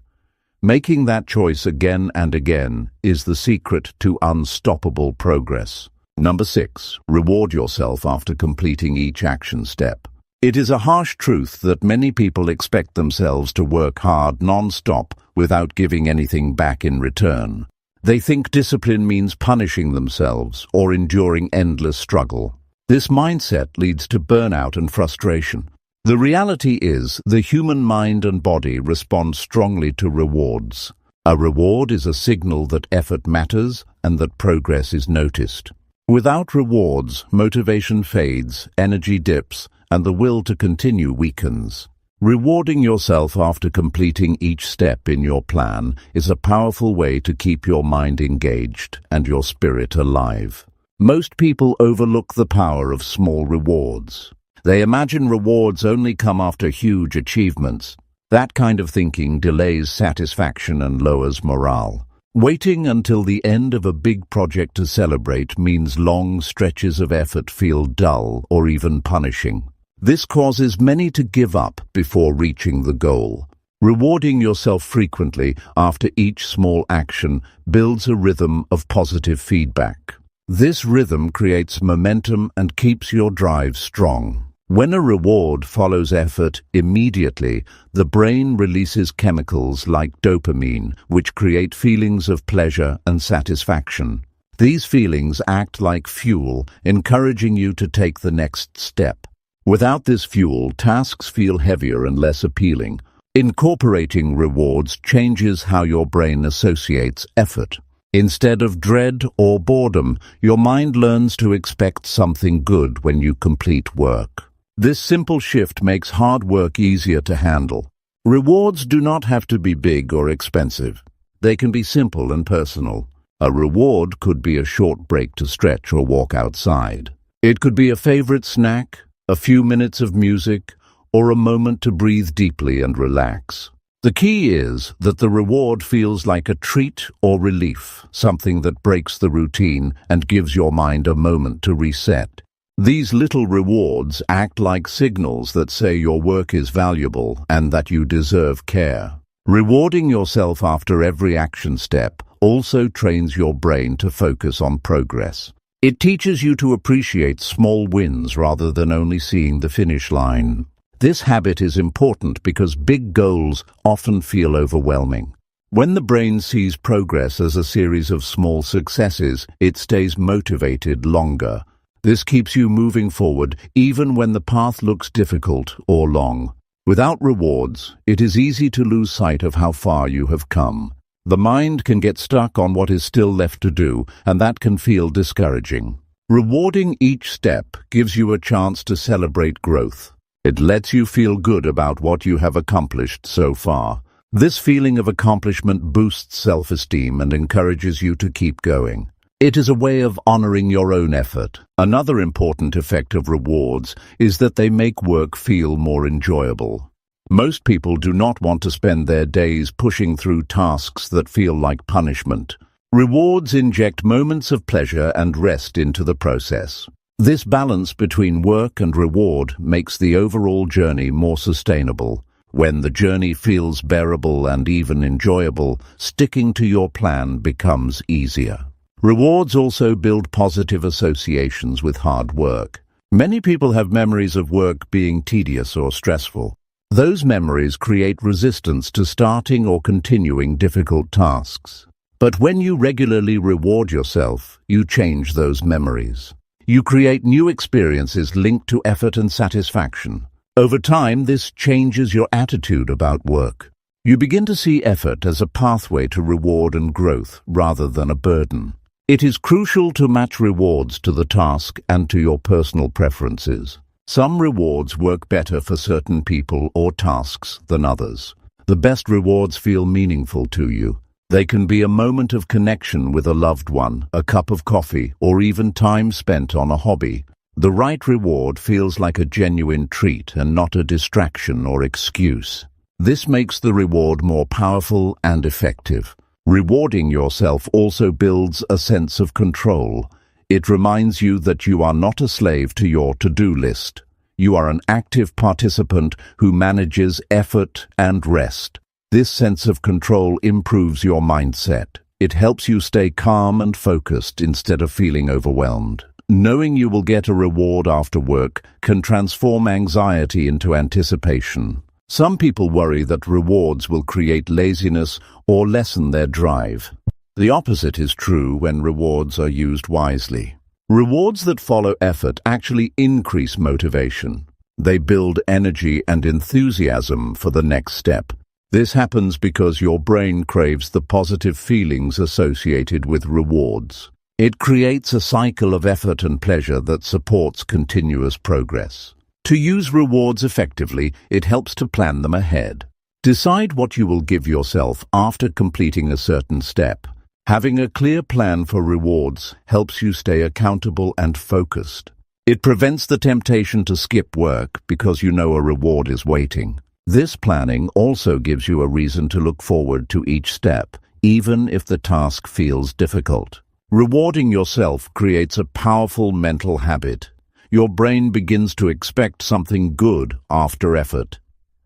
Making that choice again and again is the secret to unstoppable progress. Number 6. Reward yourself after completing each action step. It is a harsh truth that many people expect themselves to work hard non-stop without giving anything back in return. They think discipline means punishing themselves or enduring endless struggle. This mindset leads to burnout and frustration. The reality is, the human mind and body respond strongly to rewards. A reward is a signal that effort matters and that progress is noticed. Without rewards, motivation fades, energy dips, and the will to continue weakens. Rewarding yourself after completing each step in your plan is a powerful way to keep your mind engaged and your spirit alive. Most people overlook the power of small rewards. They imagine rewards only come after huge achievements. That kind of thinking delays satisfaction and lowers morale. Waiting until the end of a big project to celebrate means long stretches of effort feel dull or even punishing. This causes many to give up before reaching the goal. Rewarding yourself frequently after each small action builds a rhythm of positive feedback. This rhythm creates momentum and keeps your drive strong. When a reward follows effort immediately, the brain releases chemicals like dopamine, which create feelings of pleasure and satisfaction. These feelings act like fuel, encouraging you to take the next step. Without this fuel, tasks feel heavier and less appealing. Incorporating rewards changes how your brain associates effort. Instead of dread or boredom, your mind learns to expect something good when you complete work. This simple shift makes hard work easier to handle. Rewards do not have to be big or expensive. They can be simple and personal. A reward could be a short break to stretch or walk outside. It could be a favorite snack, a few minutes of music, or a moment to breathe deeply and relax. The key is that the reward feels like a treat or relief, something that breaks the routine and gives your mind a moment to reset. These little rewards act like signals that say your work is valuable and that you deserve care. Rewarding yourself after every action step also trains your brain to focus on progress. It teaches you to appreciate small wins rather than only seeing the finish line. This habit is important because big goals often feel overwhelming. When the brain sees progress as a series of small successes, it stays motivated longer. This keeps you moving forward even when the path looks difficult or long. Without rewards, it is easy to lose sight of how far you have come. The mind can get stuck on what is still left to do, and that can feel discouraging. Rewarding each step gives you a chance to celebrate growth. It lets you feel good about what you have accomplished so far. This feeling of accomplishment boosts self-esteem and encourages you to keep going. It is a way of honoring your own effort. Another important effect of rewards is that they make work feel more enjoyable. Most people do not want to spend their days pushing through tasks that feel like punishment. Rewards inject moments of pleasure and rest into the process. This balance between work and reward makes the overall journey more sustainable. When the journey feels bearable and even enjoyable, sticking to your plan becomes easier. Rewards also build positive associations with hard work. Many people have memories of work being tedious or stressful. Those memories create resistance to starting or continuing difficult tasks. But when you regularly reward yourself, you change those memories. You create new experiences linked to effort and satisfaction. Over time, this changes your attitude about work. You begin to see effort as a pathway to reward and growth rather than a burden. It is crucial to match rewards to the task and to your personal preferences. Some rewards work better for certain people or tasks than others. The best rewards feel meaningful to you. They can be a moment of connection with a loved one, a cup of coffee, or even time spent on a hobby. The right reward feels like a genuine treat and not a distraction or excuse. This makes the reward more powerful and effective. Rewarding yourself also builds a sense of control. It reminds you that you are not a slave to your to-do list. You are an active participant who manages effort and rest. This sense of control improves your mindset. It helps you stay calm and focused instead of feeling overwhelmed. Knowing you will get a reward after work can transform anxiety into anticipation. Some people worry that rewards will create laziness or lessen their drive. The opposite is true when rewards are used wisely. Rewards that follow effort actually increase motivation. They build energy and enthusiasm for the next step. This happens because your brain craves the positive feelings associated with rewards. It creates a cycle of effort and pleasure that supports continuous progress. To use rewards effectively, it helps to plan them ahead. Decide what you will give yourself after completing a certain step. Having a clear plan for rewards helps you stay accountable and focused. It prevents the temptation to skip work because you know a reward is waiting. This planning also gives you a reason to look forward to each step, even if the task feels difficult. Rewarding yourself creates a powerful mental habit. Your brain begins to expect something good after effort.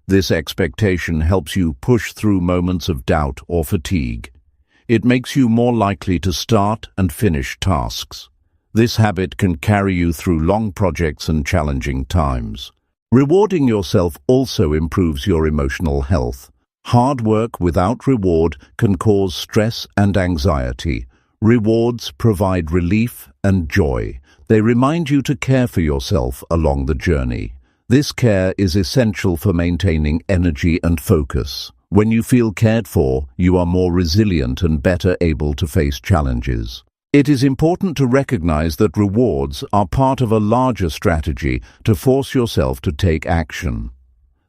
This expectation helps you push through moments of doubt or fatigue. It makes you more likely to start and finish tasks. This habit can carry you through long projects and challenging times. Rewarding yourself also improves your emotional health. Hard work without reward can cause stress and anxiety. Rewards provide relief and joy. They remind you to care for yourself along the journey. This care is essential for maintaining energy and focus. When you feel cared for, you are more resilient and better able to face challenges. It is important to recognize that rewards are part of a larger strategy to force yourself to take action.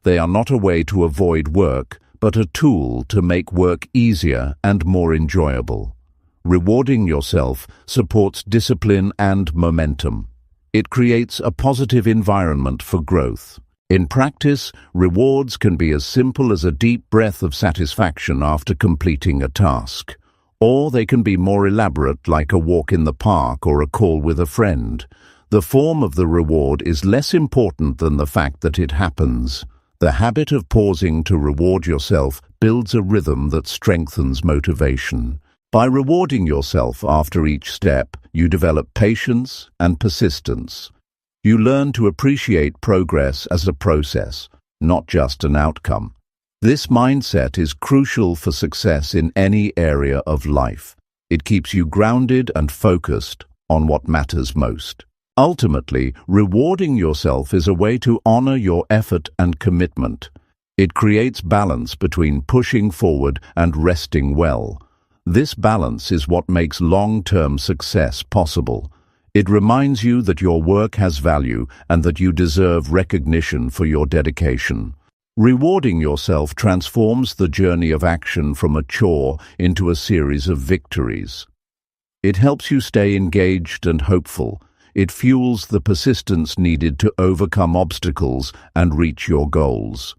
They are not a way to avoid work, but a tool to make work easier and more enjoyable. Rewarding yourself supports discipline and momentum. It creates a positive environment for growth. In practice, rewards can be as simple as a deep breath of satisfaction after completing a task, or they can be more elaborate, like a walk in the park or a call with a friend. The form of the reward is less important than the fact that it happens. The habit of pausing to reward yourself builds a rhythm that strengthens motivation. By rewarding yourself after each step, you develop patience and persistence. You learn to appreciate progress as a process, not just an outcome. This mindset is crucial for success in any area of life. It keeps you grounded and focused on what matters most. Ultimately, rewarding yourself is a way to honor your effort and commitment. It creates balance between pushing forward and resting well. This balance is what makes long-term success possible. It reminds you that your work has value and that you deserve recognition for your dedication. Rewarding yourself transforms the journey of action from a chore into a series of victories. It helps you stay engaged and hopeful. It fuels the persistence needed to overcome obstacles and reach your goals.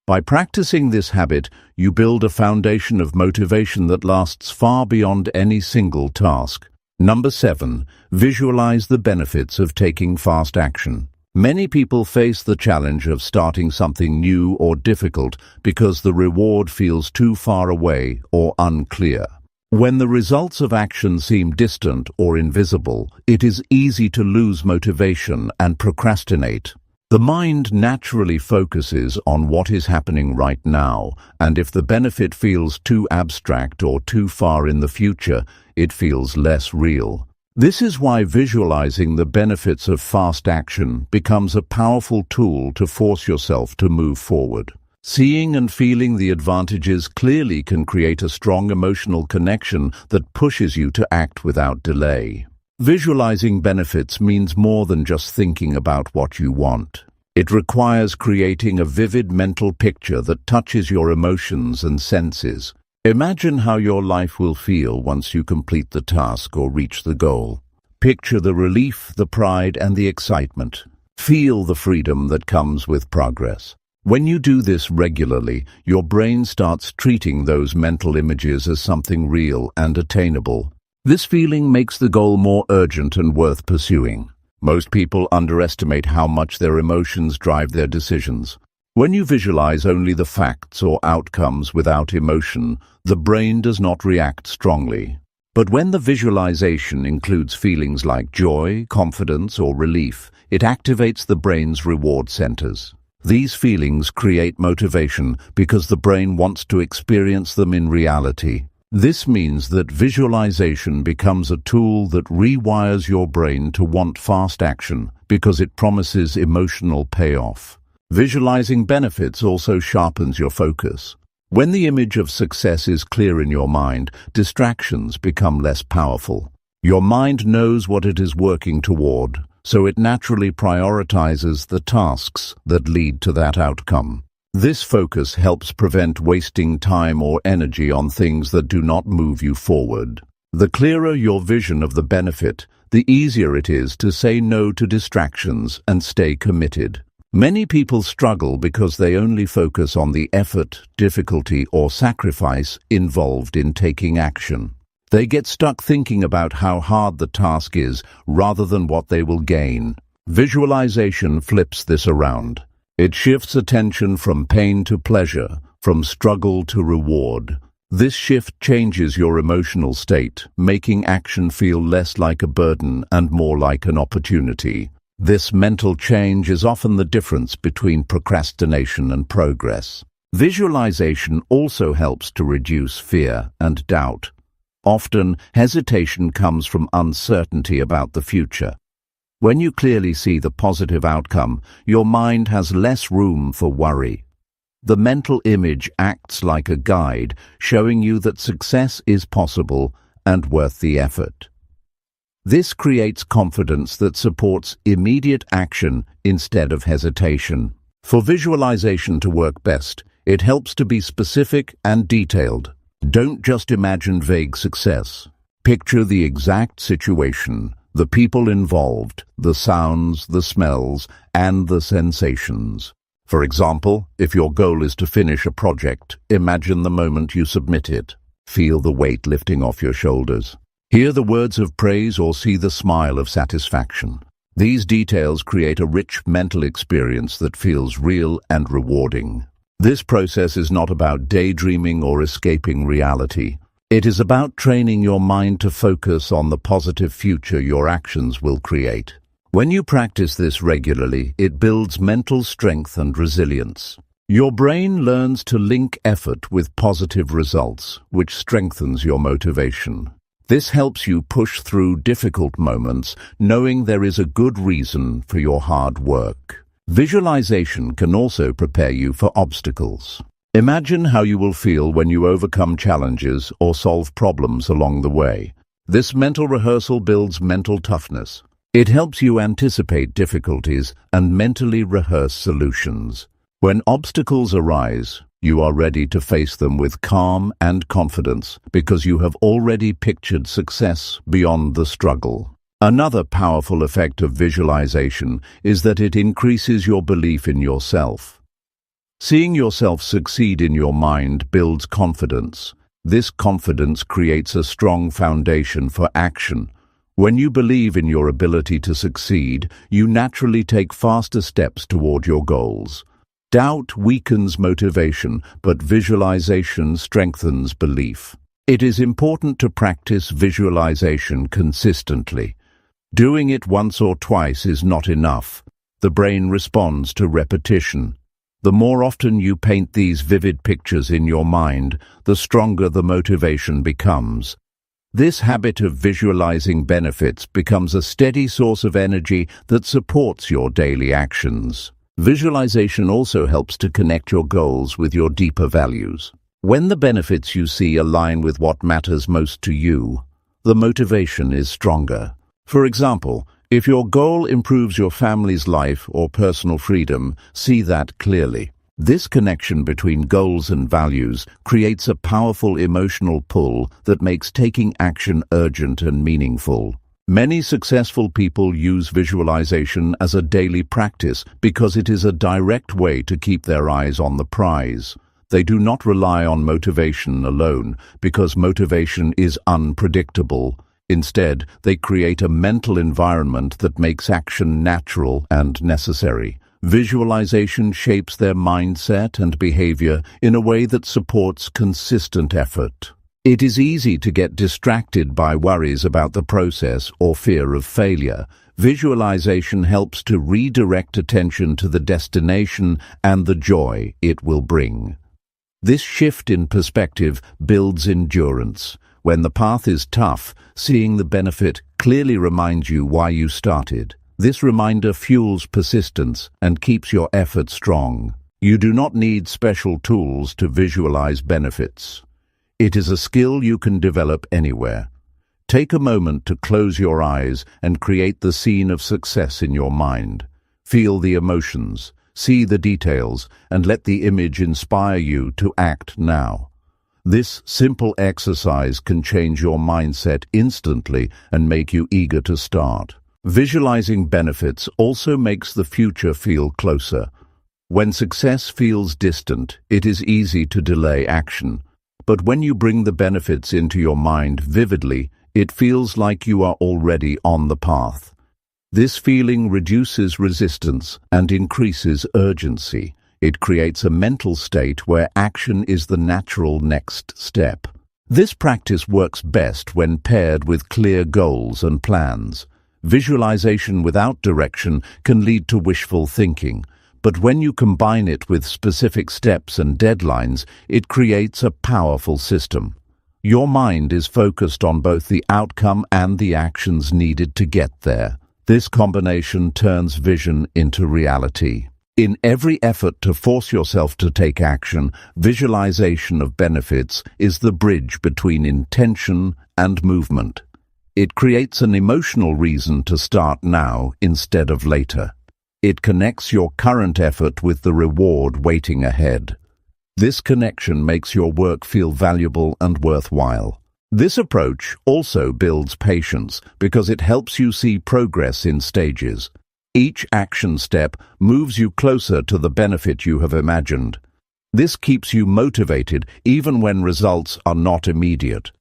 By practicing this habit, you build a foundation of motivation that lasts far beyond any single task. Number 7. Visualize the benefits of taking fast action. Many people face the challenge of starting something new or difficult because the reward feels too far away or unclear. When the results of action seem distant or invisible, it is easy to lose motivation and procrastinate. The mind naturally focuses on what is happening right now, and if the benefit feels too abstract or too far in the future, it feels less real. This is why visualizing the benefits of fast action becomes a powerful tool to force yourself to move forward. Seeing and feeling the advantages clearly can create a strong emotional connection that pushes you to act without delay. Visualizing benefits means more than just thinking about what you want. It requires creating a vivid mental picture that touches your emotions and senses. Imagine how your life will feel once you complete the task or reach the goal. Picture the relief, the pride, and the excitement. Feel the freedom that comes with progress. When you do this regularly, your brain starts treating those mental images as something real and attainable. This feeling makes the goal more urgent and worth pursuing. Most people underestimate how much their emotions drive their decisions. When you visualize only the facts or outcomes without emotion, the brain does not react strongly. But when the visualization includes feelings like joy, confidence, or relief, it activates the brain's reward centers. These feelings create motivation because the brain wants to experience them in reality. This means that visualization becomes a tool that rewires your brain to want fast action because it promises emotional payoff. Visualizing benefits also sharpens your focus. When the image of success is clear in your mind, distractions become less powerful. Your mind knows what it is working toward, so it naturally prioritizes the tasks that lead to that outcome. This focus helps prevent wasting time or energy on things that do not move you forward. The clearer your vision of the benefit, the easier it is to say no to distractions and stay committed. Many people struggle because they only focus on the effort, difficulty, or sacrifice involved in taking action. They get stuck thinking about how hard the task is rather than what they will gain. Visualization flips this around. It shifts attention from pain to pleasure, from struggle to reward. This shift changes your emotional state, making action feel less like a burden and more like an opportunity. This mental change is often the difference between procrastination and progress. Visualization also helps to reduce fear and doubt. Often, hesitation comes from uncertainty about the future. When you clearly see the positive outcome, your mind has less room for worry. The mental image acts like a guide, showing you that success is possible and worth the effort. This creates confidence that supports immediate action instead of hesitation. For visualization to work best, it helps to be specific and detailed. Don't just imagine vague success. Picture the exact situation, the people involved, the sounds, the smells, and the sensations. For example, if your goal is to finish a project, imagine the moment you submit it. Feel the weight lifting off your shoulders. Hear the words of praise or see the smile of satisfaction. These details create a rich mental experience that feels real and rewarding. This process is not about daydreaming or escaping reality. It is about training your mind to focus on the positive future your actions will create. When you practice this regularly, it builds mental strength and resilience. Your brain learns to link effort with positive results, which strengthens your motivation. This helps you push through difficult moments, knowing there is a good reason for your hard work. Visualization can also prepare you for obstacles. Imagine how you will feel when you overcome challenges or solve problems along the way. This mental rehearsal builds mental toughness. It helps you anticipate difficulties and mentally rehearse solutions. When obstacles arise, you are ready to face them with calm and confidence because you have already pictured success beyond the struggle. Another powerful effect of visualization is that it increases your belief in yourself. Seeing yourself succeed in your mind builds confidence. This confidence creates a strong foundation for action. When you believe in your ability to succeed, you naturally take faster steps toward your goals. Doubt weakens motivation, but visualization strengthens belief. It is important to practice visualization consistently. Doing it once or twice is not enough. The brain responds to repetition. The more often you paint these vivid pictures in your mind, the stronger the motivation becomes. This habit of visualizing benefits becomes a steady source of energy that supports your daily actions. Visualization also helps to connect your goals with your deeper values. When the benefits you see align with what matters most to you, the motivation is stronger. For example, if your goal improves your family's life or personal freedom, see that clearly. This connection between goals and values creates a powerful emotional pull that makes taking action urgent and meaningful. Many successful people use visualization as a daily practice because it is a direct way to keep their eyes on the prize. They do not rely on motivation alone because motivation is unpredictable. Instead, they create a mental environment that makes action natural and necessary. Visualization shapes their mindset and behavior in a way that supports consistent effort. It is easy to get distracted by worries about the process or fear of failure. Visualization helps to redirect attention to the destination and the joy it will bring. This shift in perspective builds endurance. When the path is tough, seeing the benefit clearly reminds you why you started. This reminder fuels persistence and keeps your effort strong. You do not need special tools to visualize benefits. It is a skill you can develop anywhere. Take a moment to close your eyes and create the scene of success in your mind. Feel the emotions, see the details, and let the image inspire you to act now. This simple exercise can change your mindset instantly and make you eager to start. Visualizing benefits also makes the future feel closer. When success feels distant, it is easy to delay action. But when you bring the benefits into your mind vividly, it feels like you are already on the path. This feeling reduces resistance and increases urgency. It creates a mental state where action is the natural next step. This practice works best when paired with clear goals and plans. Visualization without direction can lead to wishful thinking, but when you combine it with specific steps and deadlines, it creates a powerful system. Your mind is focused on both the outcome and the actions needed to get there. This combination turns vision into reality. In every effort to force yourself to take action, visualization of benefits is the bridge between intention and movement. It creates an emotional reason to start now instead of later. It connects your current effort with the reward waiting ahead. This connection makes your work feel valuable and worthwhile. This approach also builds patience because it helps you see progress in stages. Each action step moves you closer to the benefit you have imagined. This keeps you motivated even when results are not immediate.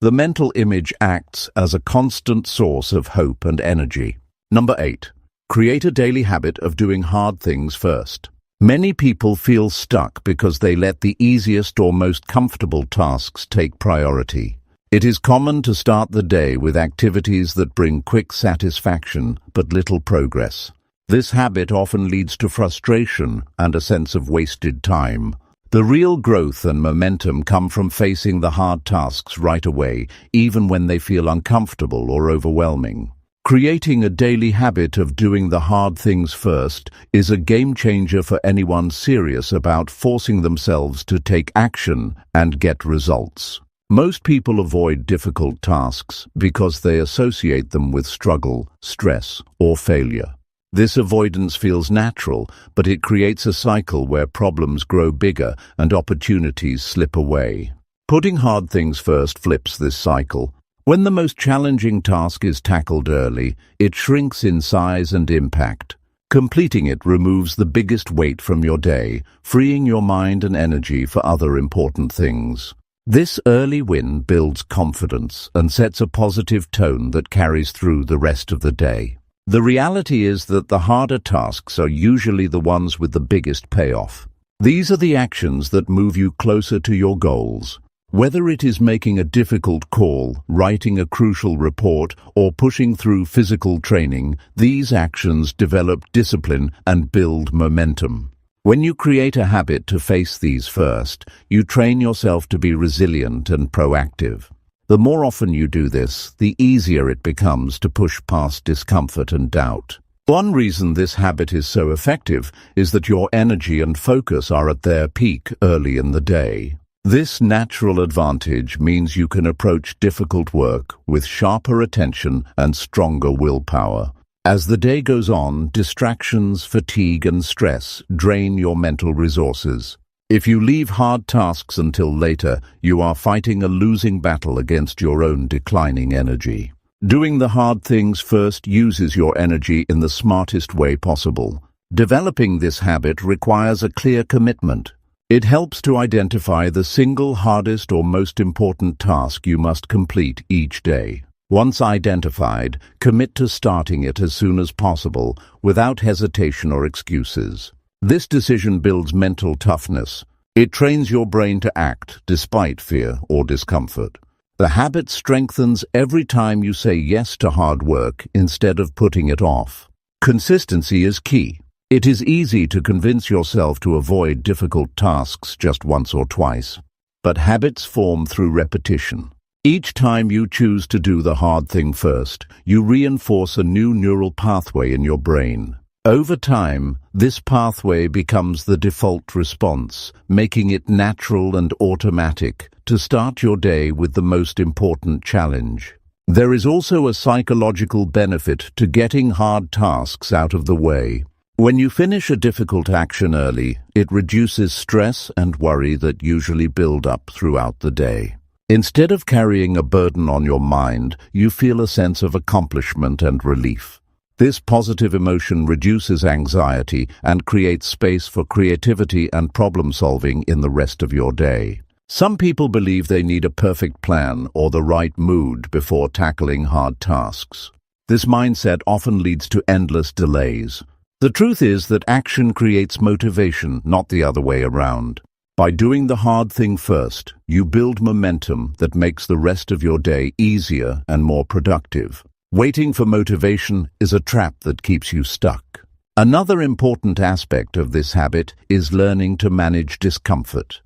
The mental image acts as a constant source of hope and energy. Number 8. Create a daily habit of doing hard things first. Many people feel stuck because they let the easiest or most comfortable tasks take priority. It is common to start the day with activities that bring quick satisfaction but little progress. This habit often leads to frustration and a sense of wasted time. The real growth and momentum come from facing the hard tasks right away, even when they feel uncomfortable or overwhelming. Creating a daily habit of doing the hard things first is a game changer for anyone serious about forcing themselves to take action and get results. Most people avoid difficult tasks because they associate them with struggle, stress, or failure. This avoidance feels natural, but it creates a cycle where problems grow bigger and opportunities slip away. Putting hard things first flips this cycle. When the most challenging task is tackled early, it shrinks in size and impact. Completing it removes the biggest weight from your day, freeing your mind and energy for other important things. This early win builds confidence and sets a positive tone that carries through the rest of the day. The reality is that the harder tasks are usually the ones with the biggest payoff. These are the actions that move you closer to your goals. Whether it is making a difficult call, writing a crucial report, or pushing through physical training, these actions develop discipline and build momentum. When you create a habit to face these first, you train yourself to be resilient and proactive. The more often you do this, the easier it becomes to push past discomfort and doubt. One reason this habit is so effective is that your energy and focus are at their peak early in the day. This natural advantage means you can approach difficult work with sharper attention and stronger willpower. As the day goes on, distractions, fatigue, and stress drain your mental resources. If you leave hard tasks until later, you are fighting a losing battle against your own declining energy. Doing the hard things first uses your energy in the smartest way possible. Developing this habit requires a clear commitment. It helps to identify the single hardest or most important task you must complete each day. Once identified, commit to starting it as soon as possible, without hesitation or excuses. This decision builds mental toughness. It trains your brain to act despite fear or discomfort. The habit strengthens every time you say yes to hard work instead of putting it off. Consistency is key. It is easy to convince yourself to avoid difficult tasks just once or twice, but habits form through repetition. Each time you choose to do the hard thing first, you reinforce a new neural pathway in your brain. Over time, this pathway becomes the default response, making it natural and automatic to start your day with the most important challenge. There is also a psychological benefit to getting hard tasks out of the way. When you finish a difficult action early, it reduces stress and worry that usually build up throughout the day. Instead of carrying a burden on your mind, you feel a sense of accomplishment and relief. This positive emotion reduces anxiety and creates space for creativity and problem-solving in the rest of your day. Some people believe they need a perfect plan or the right mood before tackling hard tasks. This mindset often leads to endless delays. The truth is that action creates motivation, not the other way around. By doing the hard thing first, you build momentum that makes the rest of your day easier and more productive. Waiting for motivation is a trap that keeps you stuck. Another important aspect of this habit is learning to manage discomfort.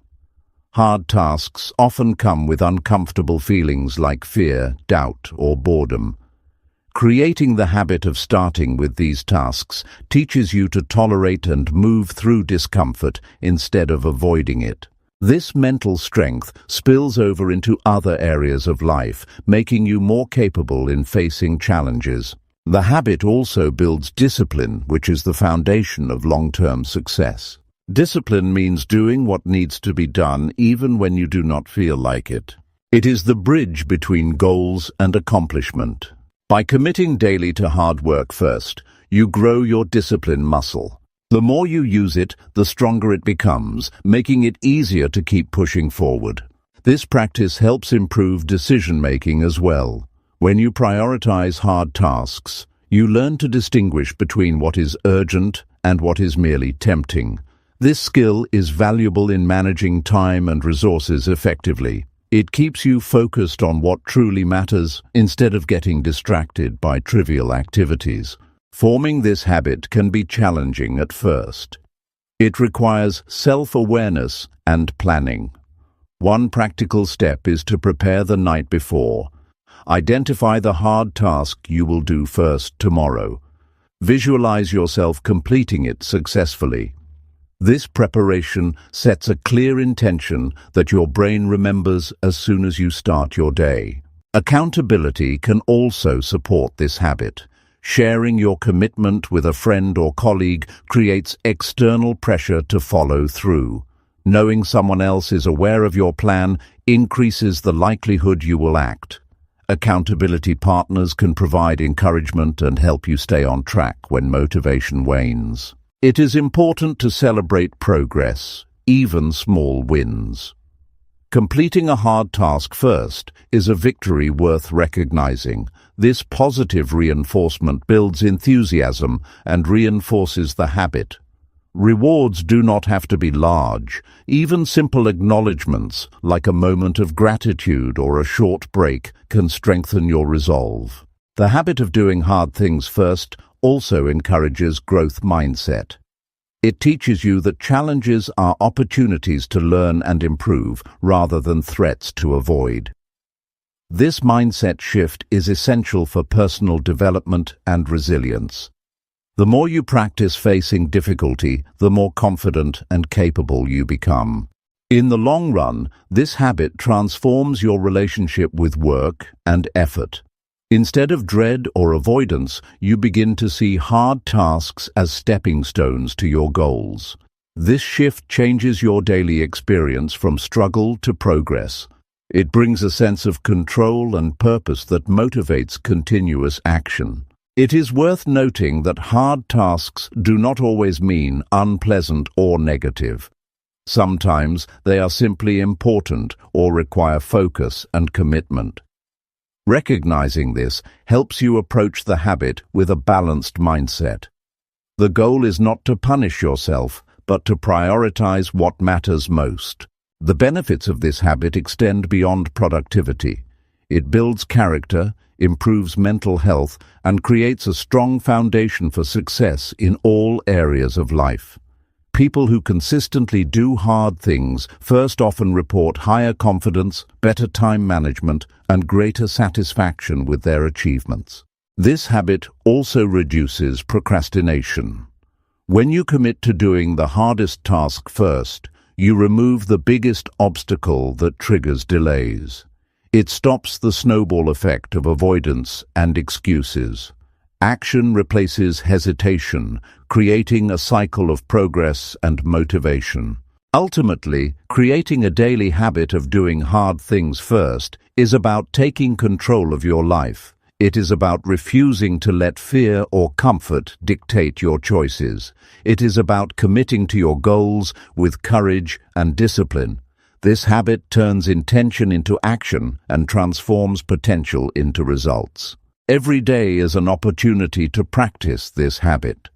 Hard tasks often come with uncomfortable feelings like fear, doubt, or boredom. Creating the habit of starting with these tasks teaches you to tolerate and move through discomfort instead of avoiding it. This mental strength spills over into other areas of life, making you more capable in facing challenges. The habit also builds discipline, which is the foundation of long-term success. Discipline means doing what needs to be done even when you do not feel like it. It is the bridge between goals and accomplishment. By committing daily to hard work first, you grow your discipline muscle. The more you use it, the stronger it becomes, making it easier to keep pushing forward. This practice helps improve decision-making as well. When you prioritize hard tasks, you learn to distinguish between what is urgent and what is merely tempting. This skill is valuable in managing time and resources effectively. It keeps you focused on what truly matters instead of getting distracted by trivial activities. Forming this habit can be challenging at first. It requires self-awareness and planning. One practical step is to prepare the night before. Identify the hard task you will do first tomorrow. Visualize yourself completing it successfully. This preparation sets a clear intention that your brain remembers as soon as you start your day. Accountability can also support this habit. Sharing your commitment with a friend or colleague creates external pressure to follow through. Knowing someone else is aware of your plan increases the likelihood you will act. Accountability partners can provide encouragement and help you stay on track when motivation wanes. It is important to celebrate progress, even small wins. Completing a hard task first is a victory worth recognizing. This positive reinforcement builds enthusiasm and reinforces the habit. Rewards do not have to be large. Even simple acknowledgements, like a moment of gratitude or a short break, can strengthen your resolve. The habit of doing hard things first also encourages growth mindset. It teaches you that challenges are opportunities to learn and improve rather than threats to avoid. This mindset shift is essential for personal development and resilience. The more you practice facing difficulty, the more confident and capable you become. In the long run, this habit transforms your relationship with work and effort. Instead of dread or avoidance, you begin to see hard tasks as stepping stones to your goals. This shift changes your daily experience from struggle to progress. It brings a sense of control and purpose that motivates continuous action. It is worth noting that hard tasks do not always mean unpleasant or negative. Sometimes they are simply important or require focus and commitment. Recognizing this helps you approach the habit with a balanced mindset. The goal is not to punish yourself, but to prioritize what matters most. The benefits of this habit extend beyond productivity. It builds character, improves mental health, and creates a strong foundation for success in all areas of life. People who consistently do hard things first often report higher confidence, better time management, and greater satisfaction with their achievements. This habit also reduces procrastination. When you commit to doing the hardest task first, you remove the biggest obstacle that triggers delays. It stops the snowball effect of avoidance and excuses. Action replaces hesitation, creating a cycle of progress and motivation. Ultimately, creating a daily habit of doing hard things first is about taking control of your life. It is about refusing to let fear or comfort dictate your choices. It is about committing to your goals with courage and discipline. This habit turns intention into action and transforms potential into results. Every day is an opportunity to practice this habit.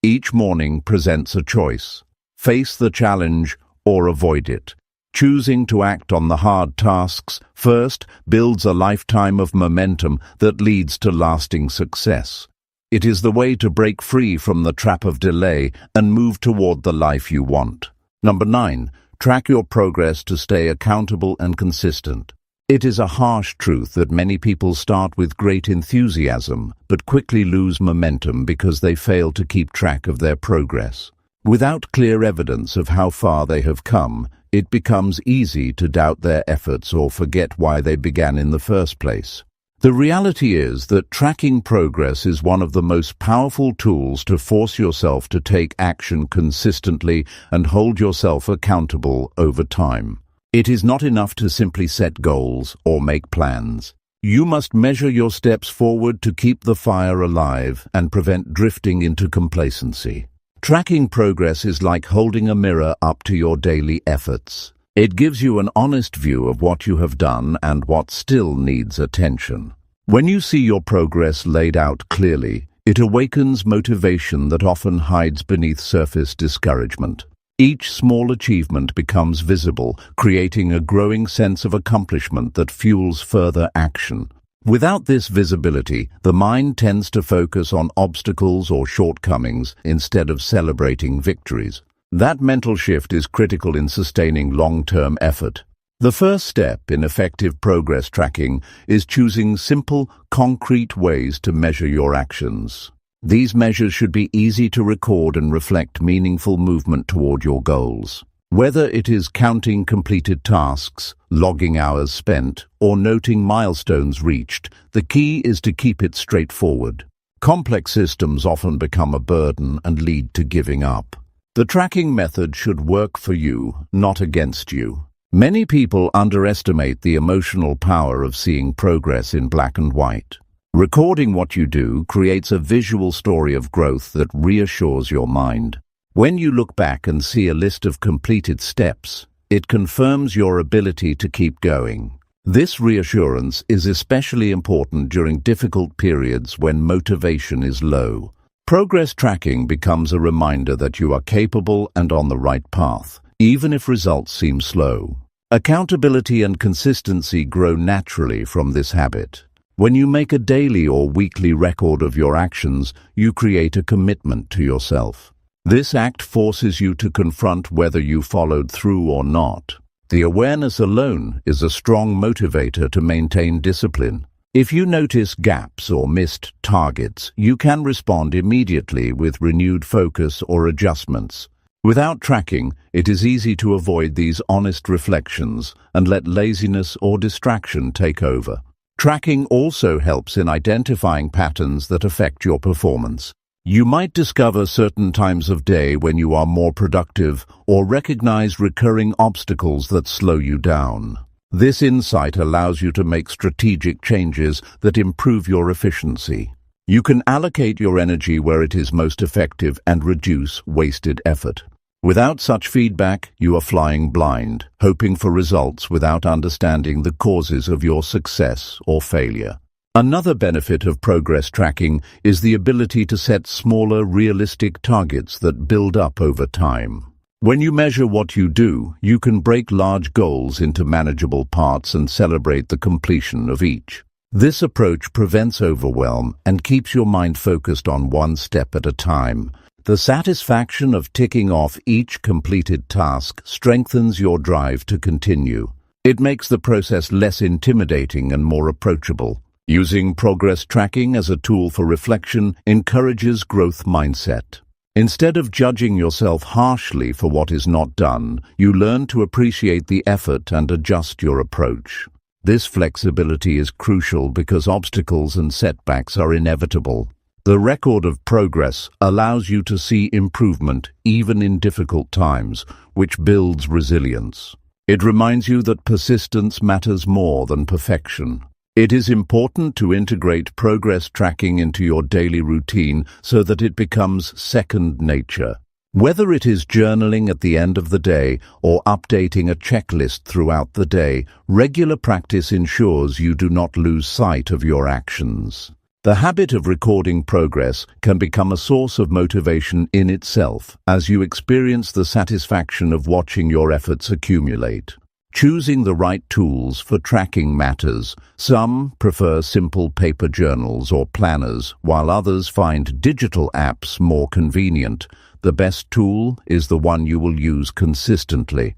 Each morning presents a choice. Face the challenge or avoid it. Choosing to act on the hard tasks first builds a lifetime of momentum that leads to lasting success. It is the way to break free from the trap of delay and move toward the life you want. Number 9. Track your progress to stay accountable and consistent. It is a harsh truth that many people start with great enthusiasm, but quickly lose momentum because they fail to keep track of their progress. Without clear evidence of how far they have come, it becomes easy to doubt their efforts or forget why they began in the first place. The reality is that tracking progress is one of the most powerful tools to force yourself to take action consistently and hold yourself accountable over time. It is not enough to simply set goals or make plans. You must measure your steps forward to keep the fire alive and prevent drifting into complacency. Tracking progress is like holding a mirror up to your daily efforts. It gives you an honest view of what you have done and what still needs attention. When you see your progress laid out clearly, it awakens motivation that often hides beneath surface discouragement. Each small achievement becomes visible, creating a growing sense of accomplishment that fuels further action. Without this visibility, the mind tends to focus on obstacles or shortcomings instead of celebrating victories. That mental shift is critical in sustaining long-term effort. The first step in effective progress tracking is choosing simple, concrete ways to measure your actions. These measures should be easy to record and reflect meaningful movement toward your goals. Whether it is counting completed tasks, logging hours spent, or noting milestones reached, the key is to keep it straightforward. Complex systems often become a burden and lead to giving up. The tracking method should work for you, not against you. Many people underestimate the emotional power of seeing progress in black and white. Recording what you do creates a visual story of growth that reassures your mind. When you look back and see a list of completed steps, it confirms your ability to keep going. This reassurance is especially important during difficult periods when motivation is low. Progress tracking becomes a reminder that you are capable and on the right path, even if results seem slow. Accountability and consistency grow naturally from this habit. When you make a daily or weekly record of your actions, you create a commitment to yourself. This act forces you to confront whether you followed through or not. The awareness alone is a strong motivator to maintain discipline. If you notice gaps or missed targets, you can respond immediately with renewed focus or adjustments. Without tracking, it is easy to avoid these honest reflections and let laziness or distraction take over. Tracking also helps in identifying patterns that affect your performance. You might discover certain times of day when you are more productive or recognize recurring obstacles that slow you down. This insight allows you to make strategic changes that improve your efficiency. You can allocate your energy where it is most effective and reduce wasted effort. Without such feedback, you are flying blind, hoping for results without understanding the causes of your success or failure. Another benefit of progress tracking is the ability to set smaller, realistic targets that build up over time. When you measure what you do, you can break large goals into manageable parts and celebrate the completion of each. This approach prevents overwhelm and keeps your mind focused on one step at a time. The satisfaction of ticking off each completed task strengthens your drive to continue. It makes the process less intimidating and more approachable. Using progress tracking as a tool for reflection encourages growth mindset. Instead of judging yourself harshly for what is not done, you learn to appreciate the effort and adjust your approach. This flexibility is crucial because obstacles and setbacks are inevitable. The record of progress allows you to see improvement even in difficult times, which builds resilience. It reminds you that persistence matters more than perfection. It is important to integrate progress tracking into your daily routine so that it becomes second nature. Whether it is journaling at the end of the day or updating a checklist throughout the day, regular practice ensures you do not lose sight of your actions. The habit of recording progress can become a source of motivation in itself as you experience the satisfaction of watching your efforts accumulate. Choosing the right tools for tracking matters. Some prefer simple paper journals or planners, while others find digital apps more convenient. The best tool is the one you will use consistently.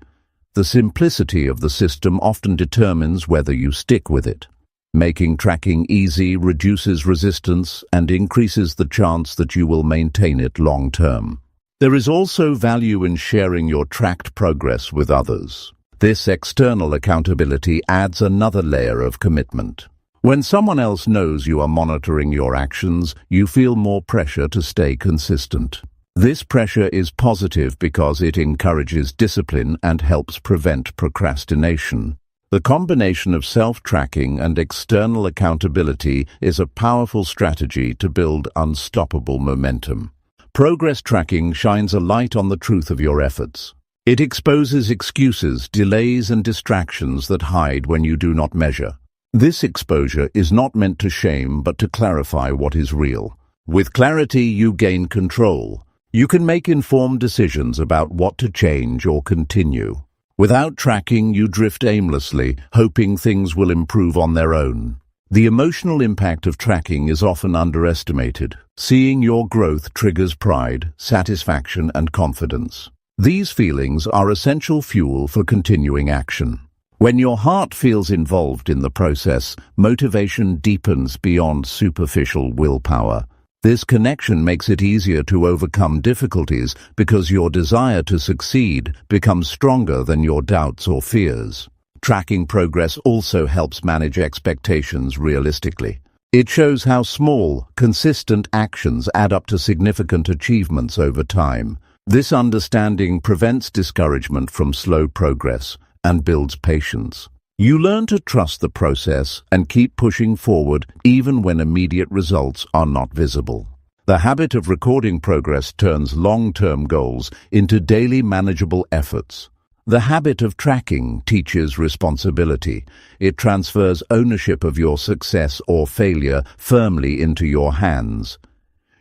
The simplicity of the system often determines whether you stick with it. Making tracking easy reduces resistance and increases the chance that you will maintain it long term. There is also value in sharing your tracked progress with others. This external accountability adds another layer of commitment. When someone else knows you are monitoring your actions, you feel more pressure to stay consistent. This pressure is positive because it encourages discipline and helps prevent procrastination. The combination of self-tracking and external accountability is a powerful strategy to build unstoppable momentum. Progress tracking shines a light on the truth of your efforts. It exposes excuses, delays, and distractions that hide when you do not measure. This exposure is not meant to shame, but to clarify what is real. With clarity, you gain control. You can make informed decisions about what to change or continue. Without tracking, you drift aimlessly, hoping things will improve on their own. The emotional impact of tracking is often underestimated. Seeing your growth triggers pride, satisfaction, and confidence. These feelings are essential fuel for continuing action. When your heart feels involved in the process, motivation deepens beyond superficial willpower. This connection makes it easier to overcome difficulties because your desire to succeed becomes stronger than your doubts or fears. Tracking progress also helps manage expectations realistically. It shows how small, consistent actions add up to significant achievements over time. This understanding prevents discouragement from slow progress and builds patience. You learn to trust the process and keep pushing forward even when immediate results are not visible. The habit of recording progress turns long-term goals into daily manageable efforts. The habit of tracking teaches responsibility. It transfers ownership of your success or failure firmly into your hands.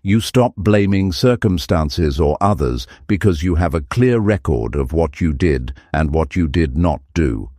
You stop blaming circumstances or others because you have a clear record of what you did and what you did not do.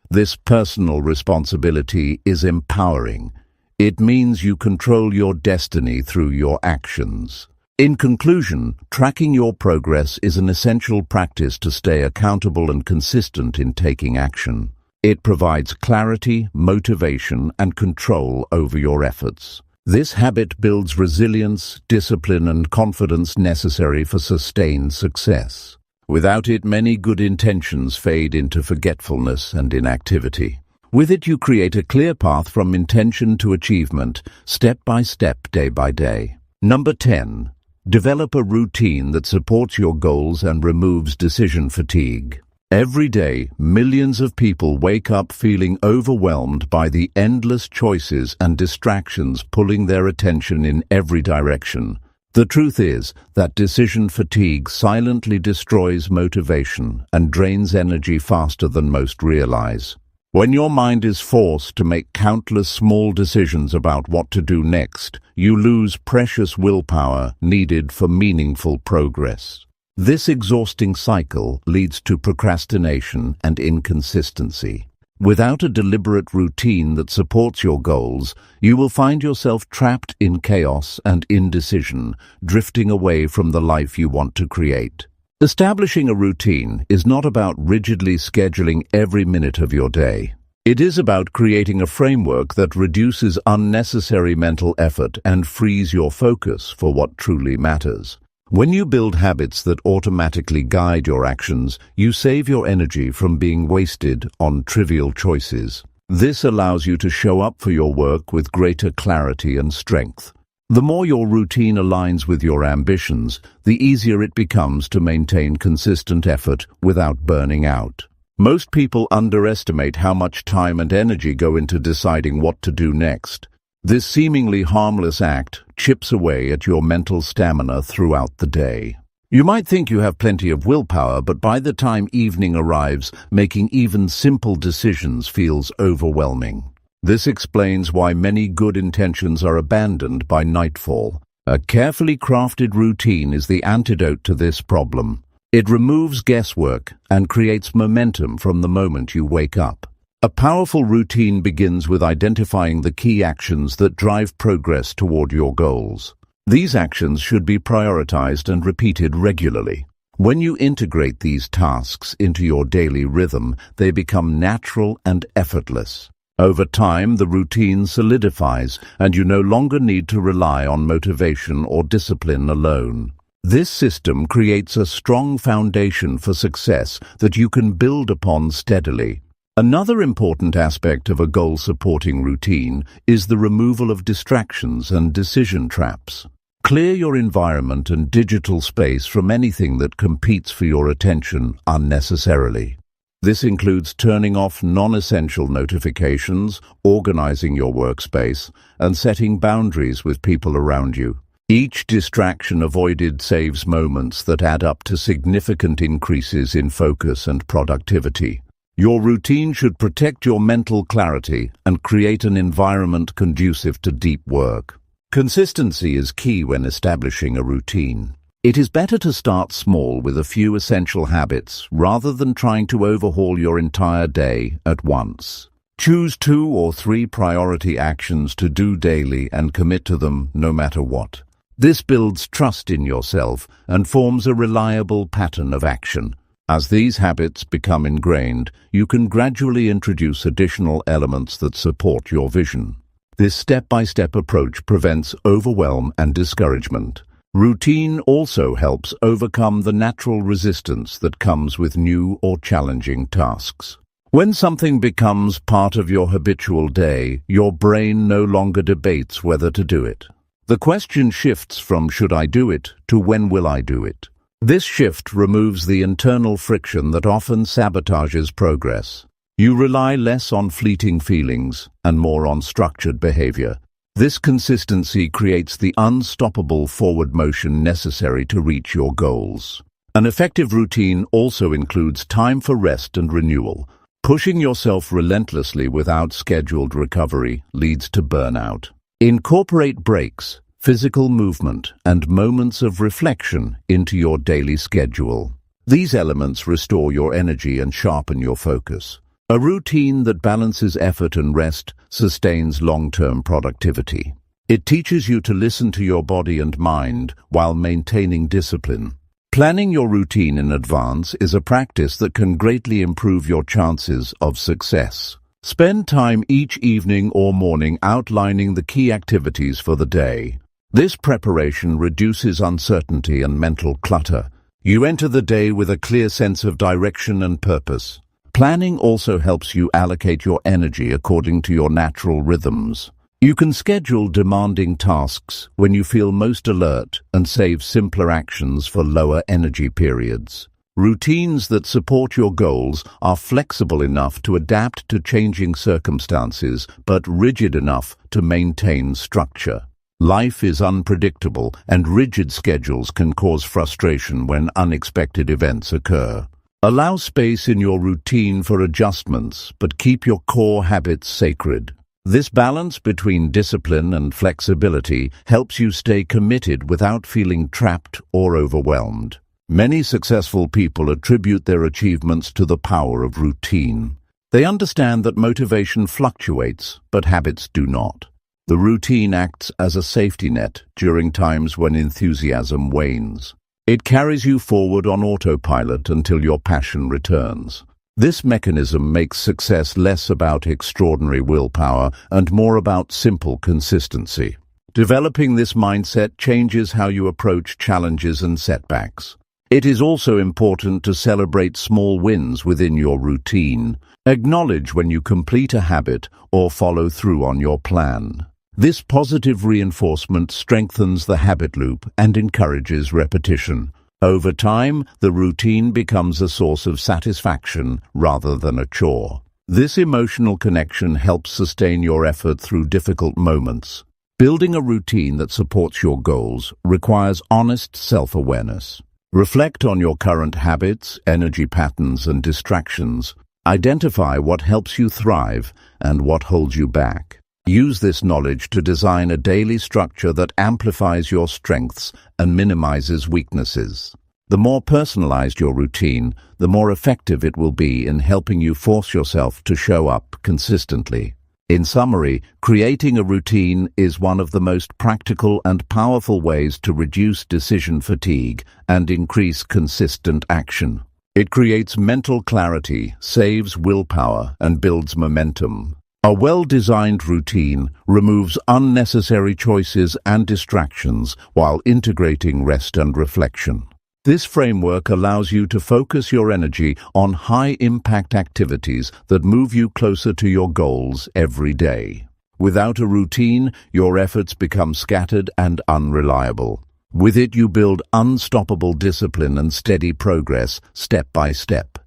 This personal responsibility is empowering. It means you control your destiny through your actions. In conclusion, tracking your progress is an essential practice to stay accountable and consistent in taking action. It provides clarity, motivation, and control over your efforts. This habit builds resilience, discipline, and confidence necessary for sustained success. Without it, many good intentions fade into forgetfulness and inactivity. With it, you create a clear path from intention to achievement, step by step, day by day. Number 10. Develop a routine that supports your goals and removes decision fatigue. Every day, millions of people wake up feeling overwhelmed by the endless choices and distractions pulling their attention in every direction. The truth is that decision fatigue silently destroys motivation and drains energy faster than most realize. When your mind is forced to make countless small decisions about what to do next, you lose precious willpower needed for meaningful progress. This exhausting cycle leads to procrastination and inconsistency. Without a deliberate routine that supports your goals, you will find yourself trapped in chaos and indecision, drifting away from the life you want to create. Establishing a routine is not about rigidly scheduling every minute of your day. It is about creating a framework that reduces unnecessary mental effort and frees your focus for what truly matters. When you build habits that automatically guide your actions, you save your energy from being wasted on trivial choices. This allows you to show up for your work with greater clarity and strength. The more your routine aligns with your ambitions, the easier it becomes to maintain consistent effort without burning out. Most people underestimate how much time and energy go into deciding what to do next. This seemingly harmless act chips away at your mental stamina throughout the day. You might think you have plenty of willpower, but by the time evening arrives, making even simple decisions feels overwhelming. This explains why many good intentions are abandoned by nightfall. A carefully crafted routine is the antidote to this problem. It removes guesswork and creates momentum from the moment you wake up. A powerful routine begins with identifying the key actions that drive progress toward your goals. These actions should be prioritized and repeated regularly. When you integrate these tasks into your daily rhythm, they become natural and effortless. Over time, the routine solidifies, and you no longer need to rely on motivation or discipline alone. This system creates a strong foundation for success that you can build upon steadily. Another important aspect of a goal-supporting routine is the removal of distractions and decision traps. Clear your environment and digital space from anything that competes for your attention unnecessarily. This includes turning off non-essential notifications, organizing your workspace, and setting boundaries with people around you. Each distraction avoided saves moments that add up to significant increases in focus and productivity. Your routine should protect your mental clarity and create an environment conducive to deep work. Consistency is key when establishing a routine. It is better to start small with a few essential habits rather than trying to overhaul your entire day at once. Choose 2 or 3 priority actions to do daily and commit to them no matter what. This builds trust in yourself and forms a reliable pattern of action. As these habits become ingrained, you can gradually introduce additional elements that support your vision. This step-by-step approach prevents overwhelm and discouragement. Routine also helps overcome the natural resistance that comes with new or challenging tasks. When something becomes part of your habitual day, your brain no longer debates whether to do it. The question shifts from "should I do it?" to "when will I do it?" This shift removes the internal friction that often sabotages progress. You rely less on fleeting feelings and more on structured behavior. This consistency creates the unstoppable forward motion necessary to reach your goals. An effective routine also includes time for rest and renewal. Pushing yourself relentlessly without scheduled recovery leads to burnout. Incorporate breaks, physical movement, and moments of reflection into your daily schedule. These elements restore your energy and sharpen your focus. A routine that balances effort and rest sustains long-term productivity. It teaches you to listen to your body and mind while maintaining discipline. Planning your routine in advance is a practice that can greatly improve your chances of success. Spend time each evening or morning outlining the key activities for the day. This preparation reduces uncertainty and mental clutter. You enter the day with a clear sense of direction and purpose. Planning also helps you allocate your energy according to your natural rhythms. You can schedule demanding tasks when you feel most alert and save simpler actions for lower energy periods. Routines that support your goals are flexible enough to adapt to changing circumstances, but rigid enough to maintain structure. Life is unpredictable, and rigid schedules can cause frustration when unexpected events occur. Allow space in your routine for adjustments, but keep your core habits sacred. This balance between discipline and flexibility helps you stay committed without feeling trapped or overwhelmed. Many successful people attribute their achievements to the power of routine. They understand that motivation fluctuates, but habits do not. The routine acts as a safety net during times when enthusiasm wanes. It carries you forward on autopilot until your passion returns. This mechanism makes success less about extraordinary willpower and more about simple consistency. Developing this mindset changes how you approach challenges and setbacks. It is also important to celebrate small wins within your routine. Acknowledge when you complete a habit or follow through on your plan. This positive reinforcement strengthens the habit loop and encourages repetition. Over time, the routine becomes a source of satisfaction rather than a chore. This emotional connection helps sustain your effort through difficult moments. Building a routine that supports your goals requires honest self-awareness. Reflect on your current habits, energy patterns, and distractions. Identify what helps you thrive and what holds you back. Use this knowledge to design a daily structure that amplifies your strengths and minimizes weaknesses. The more personalized your routine, the more effective it will be in helping you force yourself to show up consistently. In summary, creating a routine is one of the most practical and powerful ways to reduce decision fatigue and increase consistent action. It creates mental clarity, saves willpower, and builds momentum. A well-designed routine removes unnecessary choices and distractions while integrating rest and reflection. This framework allows you to focus your energy on high-impact activities that move you closer to your goals every day. Without a routine, your efforts become scattered and unreliable. With it, you build unstoppable discipline and steady progress, step by step.